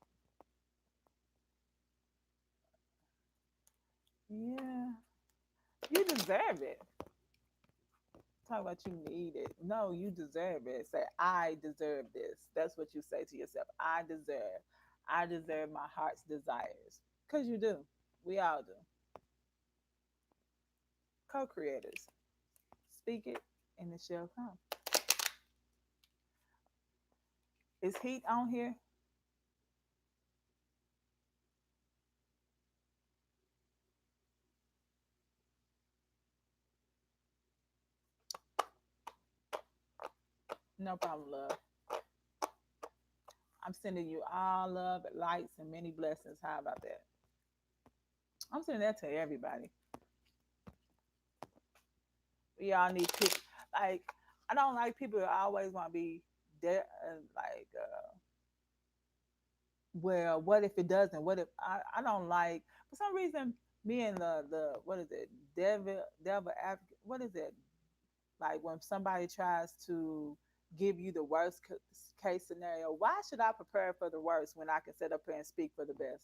Yeah, you deserve it. Talk about you need it. No, you deserve it. Say, I deserve this. That's what you say to yourself. I deserve. I deserve my heart's desires. Because you do. We all do. Co creators. Speak it and it shall come. Is heat on here? No problem, love. I'm sending you all love, lights, and many blessings. How about that? I'm sending that to everybody. We all need people. Like, I don't like people that always want to be there. Like, well, what if it doesn't? What if I don't like, for some reason, me and the what is it? Devil advocate. What is it? Like when somebody tries to give you the worst case scenario, why should I prepare for the worst when I can sit up here and speak for the best?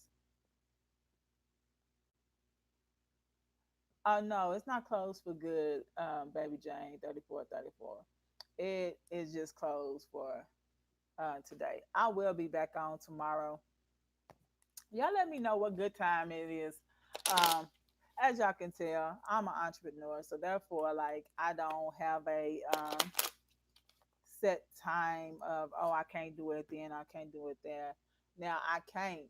Oh no, it's not closed for good, baby Jane 3434. It is just closed for today. I will be back on tomorrow. Y'all let me know what good time it is. Um, as y'all can tell, I'm an entrepreneur, so therefore, like I don't have a set time of, oh, I can't do it then, I can't do it there. Now I can't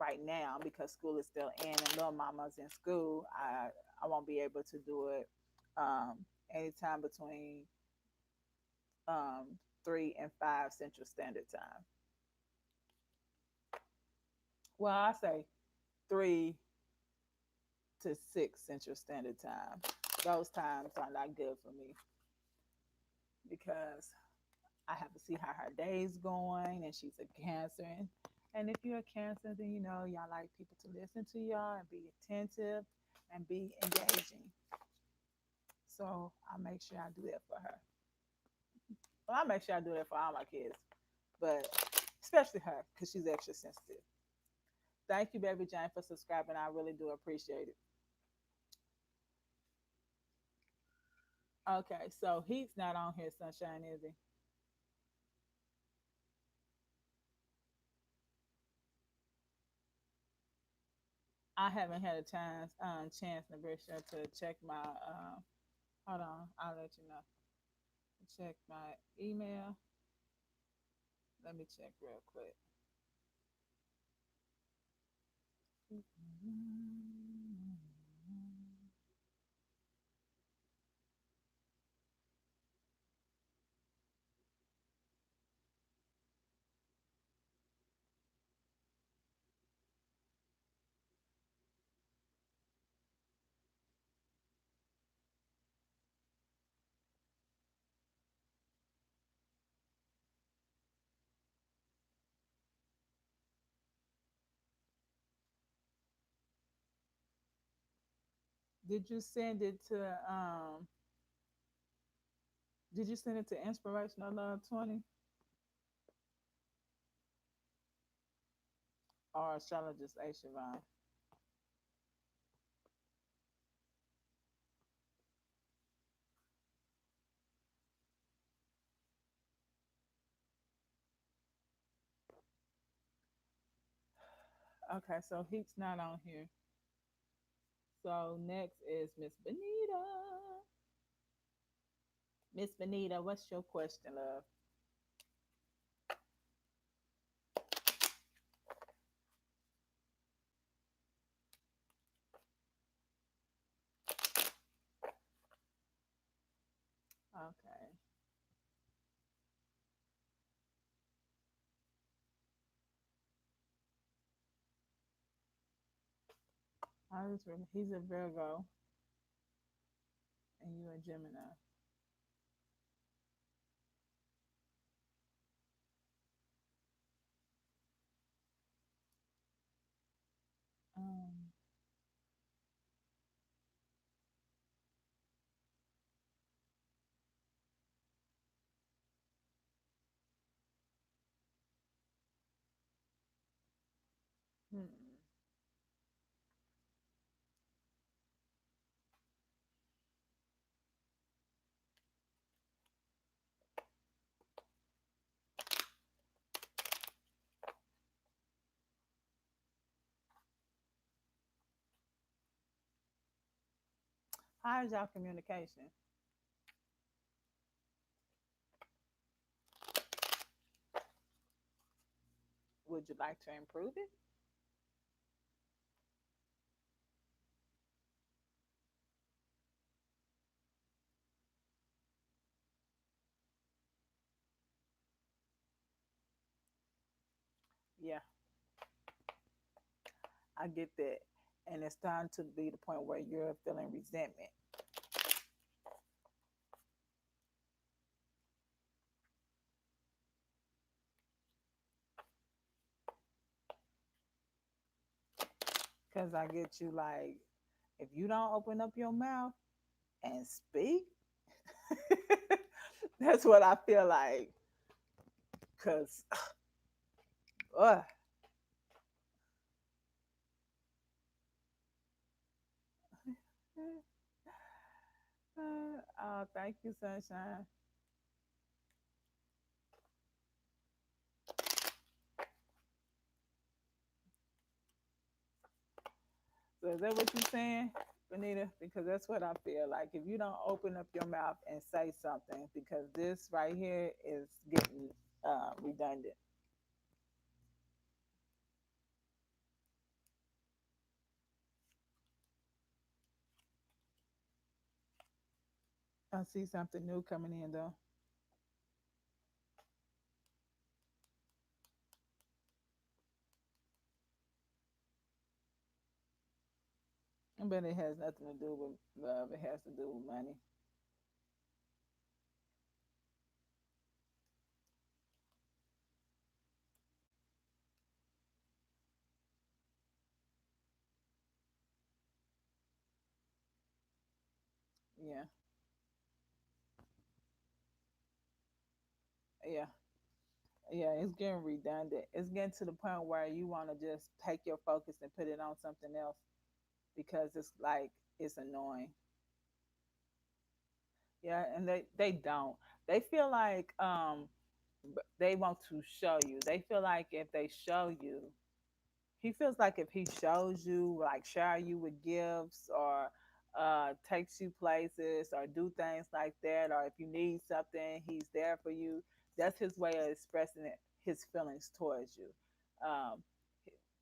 right now because school is still in and little mama's in school. I won't be able to do it um, anytime between um, 3 and 5 Central Standard Time. Well, I say 3 to 6 Central Standard Time. Those times are not good for me because I have to see how her day's going, and she's a Cancer. And if you're a Cancer, then you know y'all like people to listen to y'all and be attentive and be engaging. So I make sure I do that for her. Well, I make sure I do that for all my kids, but especially her because she's extra sensitive. Thank you, baby Jane, for subscribing. I really do appreciate it. Okay, so Heat's not on here, Sunshine, is he? I haven't had a chance, Nabisha, to check my. Hold on, I'll let you know. Check my email. Let me check real quick. Did you send it to Did you send it to Inspirational Love 20 or Astrologist ASHAVON? Okay, so Heat's not on here. So next is Miss Benita. Miss Benita, what's your question, love? Okay. He's a Virgo and you a Gemini. Um, hmm. How is y'all communication? Would you like to improve it? I get that. And it's starting to be the point where you're feeling resentment. Because I get you like, if you don't open up your mouth and speak, that's what I feel like. Because, uh, oh, thank you, Sunshine. So is that what you're saying, Benita? Because that's what I feel like. If you don't open up your mouth and say something, because this right here is getting redundant. I see something new coming in though. But it has nothing to do with love. It has to do with money. Yeah, yeah, yeah. It's getting redundant. It's getting to the point where you want to just take your focus and put it on something else because it's like it's annoying. Yeah, and they don't. They feel like they want to show you. They feel like if they show you, he feels like if he shows you, like shower you with gifts or takes you places or do things like that, or if you need something, he's there for you. That's his way of expressing it, his feelings towards you. Um,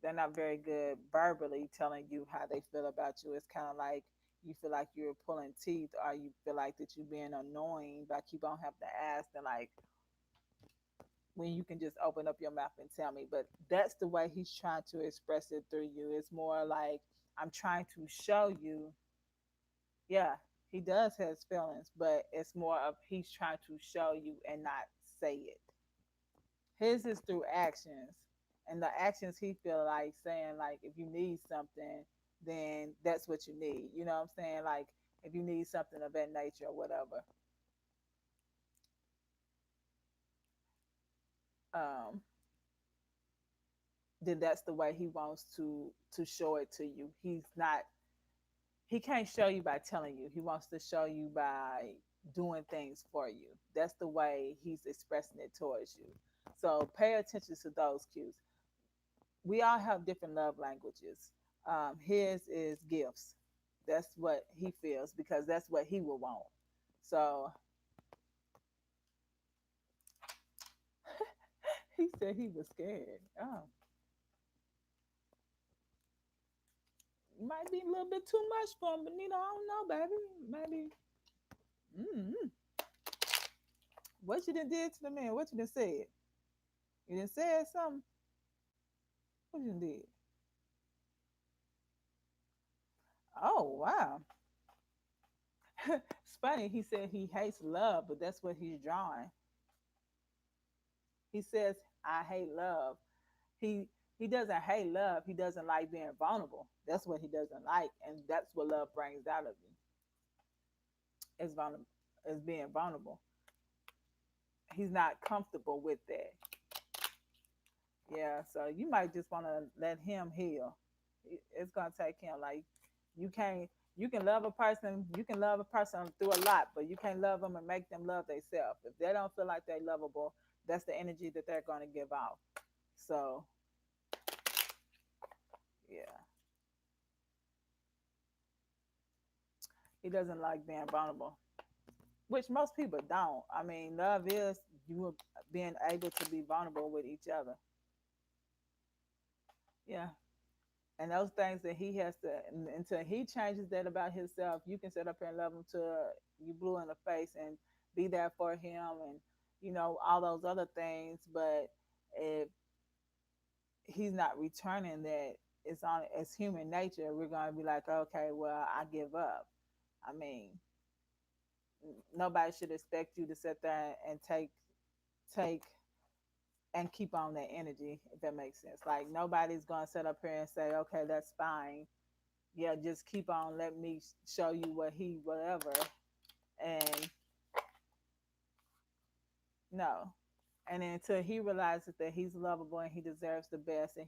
they're not very good verbally telling you how they feel about you. It's kind of like you feel like you're pulling teeth, or you feel like that you're being annoying by keep on having to ask and like when you can just open up your mouth and tell me. But that's the way he's trying to express it through you. It's more like I'm trying to show you. Yeah, he does have feelings, but it's more of he's trying to show you and not say it. His is through actions, and the actions he feel like saying like if you need something, then that's what you need. You know what I'm saying? Like if you need something of that nature or whatever. Um, then that's the way he wants to show it to you. He can't show you by telling you. He wants to show you by doing things for you. That's the way he's expressing it towards you. So pay attention to those cues. We all have different love languages. His is gifts. That's what he feels because that's what he will want. So he said he was scared. Oh, might be a little bit too much for him, but I don't know, baby. Maybe. Mm-hmm. What you done did to the man? What you done said? You done said something? What you done did? Oh wow. It's funny. He said he hates love, but that's what he's drawing. He says, "I hate love." He he doesn't hate love. He doesn't like being vulnerable. That's what he doesn't like, and that's what love brings out of you. Is vulnerable, is being vulnerable. He's not comfortable with that. Yeah, so you might just want to let him heal. It's gonna take him. Like you can't. You can love a person. You can love a person through a lot, but you can't love them and make them love themselves. If they don't feel like they're lovable, that's the energy that they're gonna give off. So yeah, he doesn't like being vulnerable, which most people don't. I mean, love is you being able to be vulnerable with each other. Yeah, and those things that he has to until he changes that about himself, you can sit up here and love him to you blue in the face and be there for him and all those other things. But if he's not returning that, it's human nature. We're gonna be like, okay, well, I give up. I mean, nobody should expect you to sit there and take and keep on that energy, if that makes sense. Like nobody's gonna sit up here and say, okay, that's fine. Yeah, just keep on. Let me show you what he whatever. And no. And then until he realizes that he's lovable and he deserves the best, and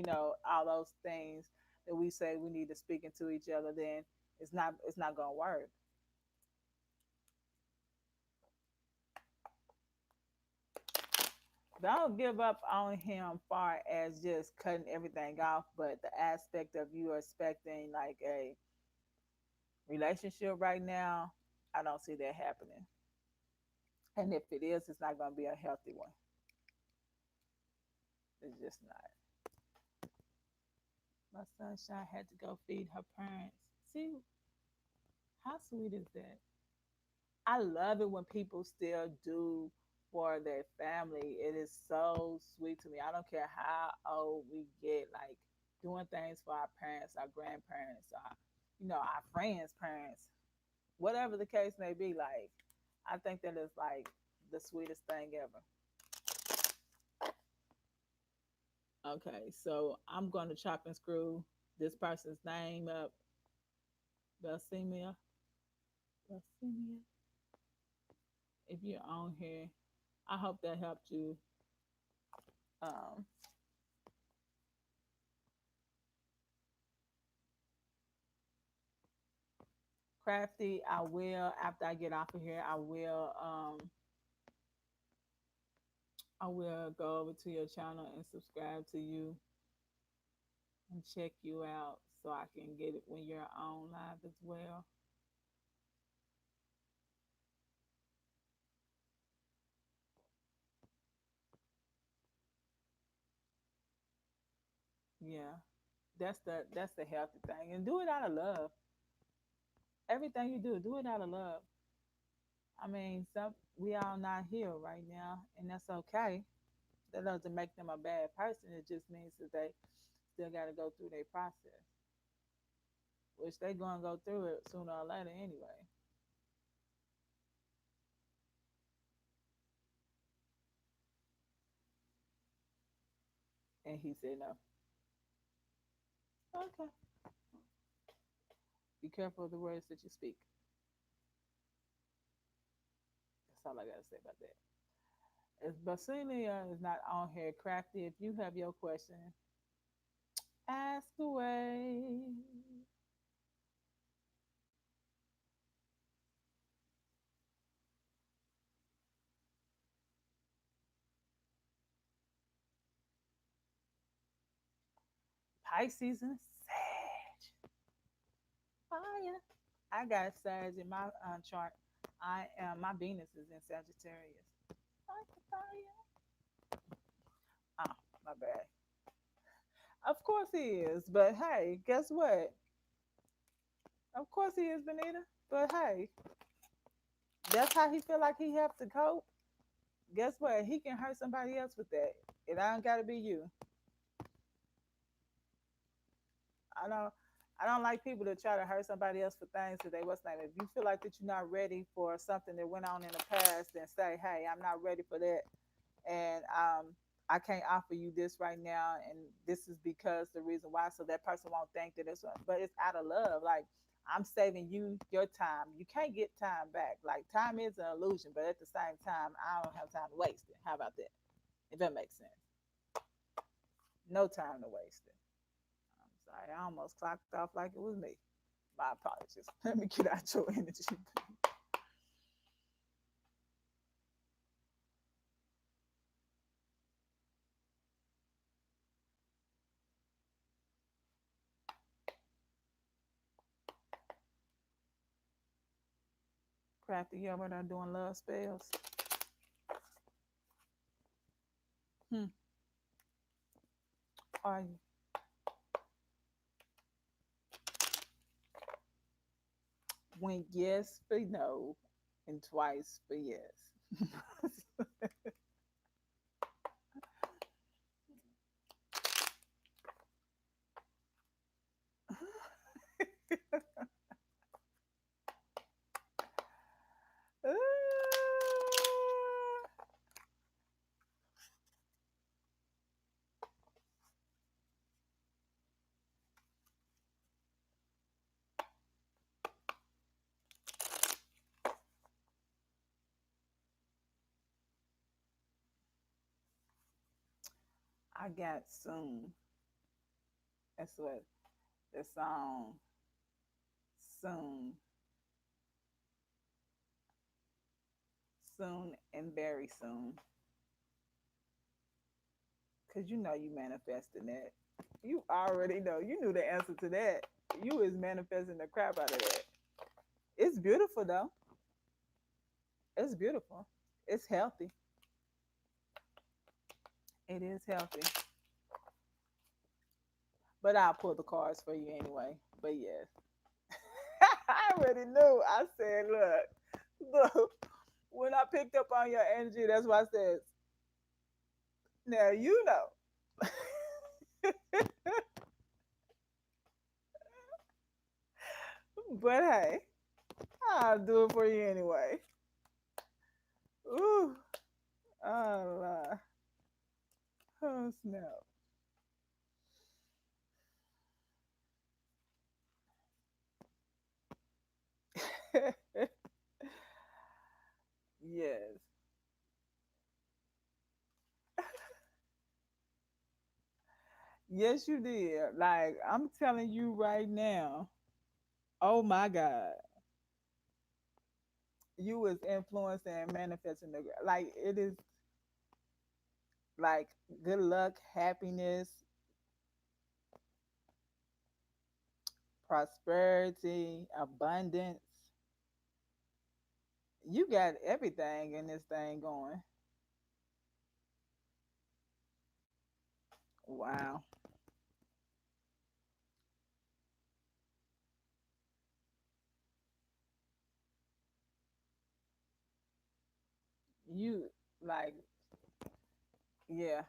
all those things that we say we need to speak into each other, then it's not gonna work. Don't give up on him far as just cutting everything off, but the aspect of you expecting like a relationship right now, I don't see that happening. And if it is, it's not going to be a healthy one. It's just not. My sunshine had to go feed her parents. See, how sweet is that? I love it when people still do for their family. It is so sweet to me. I don't care how old we get, like doing things for our parents, our grandparents, our friends' parents, whatever the case may be. Like, I think that is like the sweetest thing ever. Okay, so I'm going to chop and screw this person's name up. Belcemia. Belcemia. If you're on here, I hope that helped you. Um, Crafty, I will, after I get off of here, I will go over to your channel and subscribe to you and check you out so I can get it when you're on live as well. Yeah. That's the healthy thing. And do it out of love. Everything you do, do it out of love. I mean, some we all not here right now, and that's okay. That doesn't make them a bad person. It just means that they still got to go through their process, which they gonna go through it sooner or later anyway. And he said no. Okay. Be careful of the words that you speak. That's all I gotta say about that. If Basilia is not on here, Crafty, if you have your question, ask away. Pisces and Sag. Fire. I got Sag in my chart. I am my Venus is in Sagittarius. Fire, fire. Oh, my bad. Of course he is, but hey, guess what? Of course he is, Benita. But hey, that's how he feel like he have to cope. Guess what? He can hurt somebody else with that. It don't gotta be you. I don't I don't like people to try to hurt somebody else for things that they what's name. If you feel like that you're not ready for something that went on in the past, then say, hey, I'm not ready for that. And I can't offer you this right now, and this is because the reason why. So that person won't think that it's, but it's out of love. Like I'm saving you your time. You can't get time back. Like time is an illusion, but at the same time, I don't have time to waste it. How about that? If that makes sense, no time to waste it. I'm sorry, I almost clocked off like it was me. My apologies. Let me get out your energy. Crafty, you over there doing love spells? Hmm. Are you? When yes for no and twice for yes. I got soon. That's what the song soon, soon and very soon. Cause you know you manifesting that. You already know. You knew the answer to that. You is manifesting the crap out of that. It's beautiful though. It's beautiful. It's healthy. It is healthy. But I'll pull the cards for you anyway. But yes. I already knew. I said, look, when I picked up on your energy, that's why I said, now you know. But hey, I'll do it for you anyway. Ooh, oh, oh snap. Yes. Yes, you did. Like, I'm telling you right now, oh my God, you was influencing and manifesting like it is like good luck, happiness, prosperity, abundance. You got everything in this thing going. Wow. You like, yeah,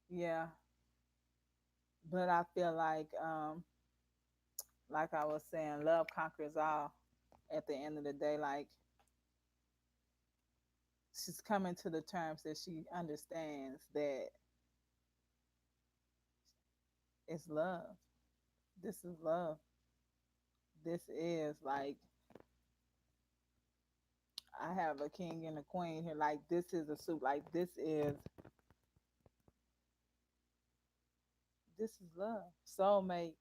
yeah. But I feel like I was saying, love conquers all at the end of the day. Like she's coming to the terms that she understands that it's love. This is love. This is like I have a king and a queen here. Like this is a soup. Like this is love. Soulmates,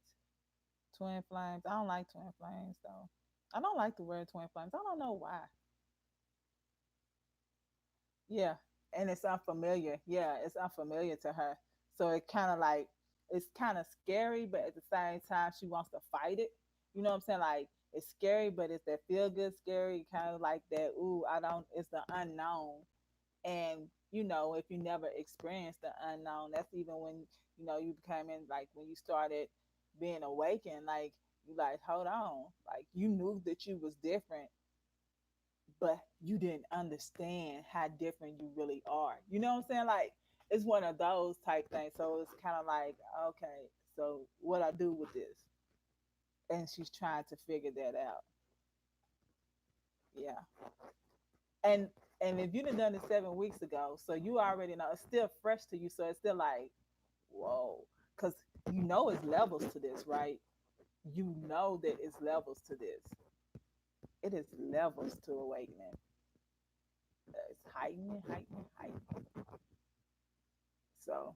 twin flames. I don't like twin flames though. I don't like the word twin flames. I don't know why. Yeah, and it's unfamiliar. Yeah, it's unfamiliar to her. So it kind of like it's kind of scary, but at the same time, she wants to fight it. You know what I'm saying? Like it's scary, but it's that feel good scary, kind of like that. Ooh, I don't. It's the unknown, and if you never experienced the unknown, that's even when you became in like when you started being awakened. Like you like, hold on, like you knew that you was different, but you didn't understand how different you really are. You know what I'm saying? Like it's one of those type things. So it's kind of like, okay, so what I do with this? And she's trying to figure that out. Yeah. And if you'd have done it 7 weeks ago, so you already know it's still fresh to you. So it's still like, whoa, because it's levels to this, right? You know that it's levels to this. It is levels to awakening. It's heightening, heightening, heightening. So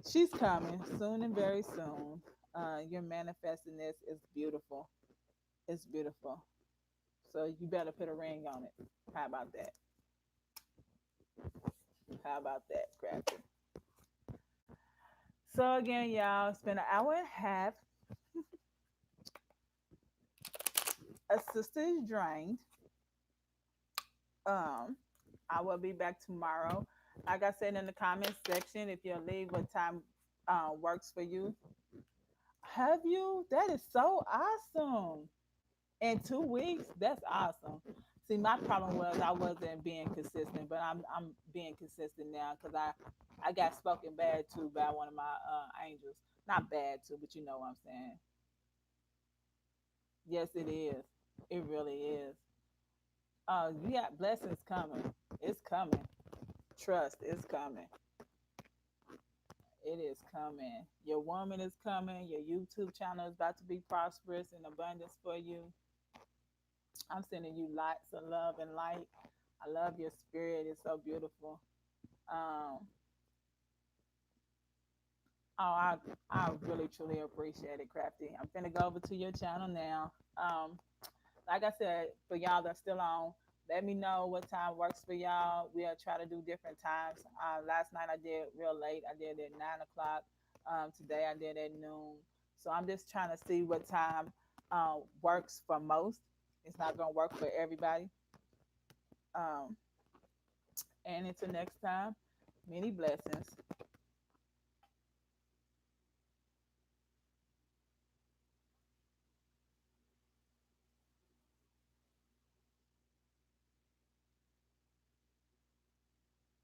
she's coming soon and very soon. You're manifesting this. It's beautiful. It's beautiful. So you better put a ring on it. How about that? How about that, Crafty? So again, y'all, it's been an hour and a half. A sister is drained. Um, I will be back tomorrow. Like I said in the comment section, if you'll leave what time works for you. Have you? That is so awesome. In 2 weeks, that's awesome. See, my problem was I wasn't being consistent, but I'm being consistent now because I got spoken bad to by one of my angels. Not bad to, but you know what I'm saying. Yes, it is. It really is. You got blessings coming. It's coming. Trust, it's coming. It is coming. Your woman is coming. Your YouTube channel is about to be prosperous and abundance for you. I'm sending you lots of love and light. I love your spirit. It's so beautiful. Um, oh, I really truly appreciate it, Crafty. I'm finna go over to your channel now. Like I said, for y'all that's still on, let me know what time works for y'all. We'll try to do different times. Last night I did real late. I did it at 9 o'clock. Today I did at noon. So I'm just trying to see what time works for most. It's not gonna work for everybody. Um, and until next time, many blessings.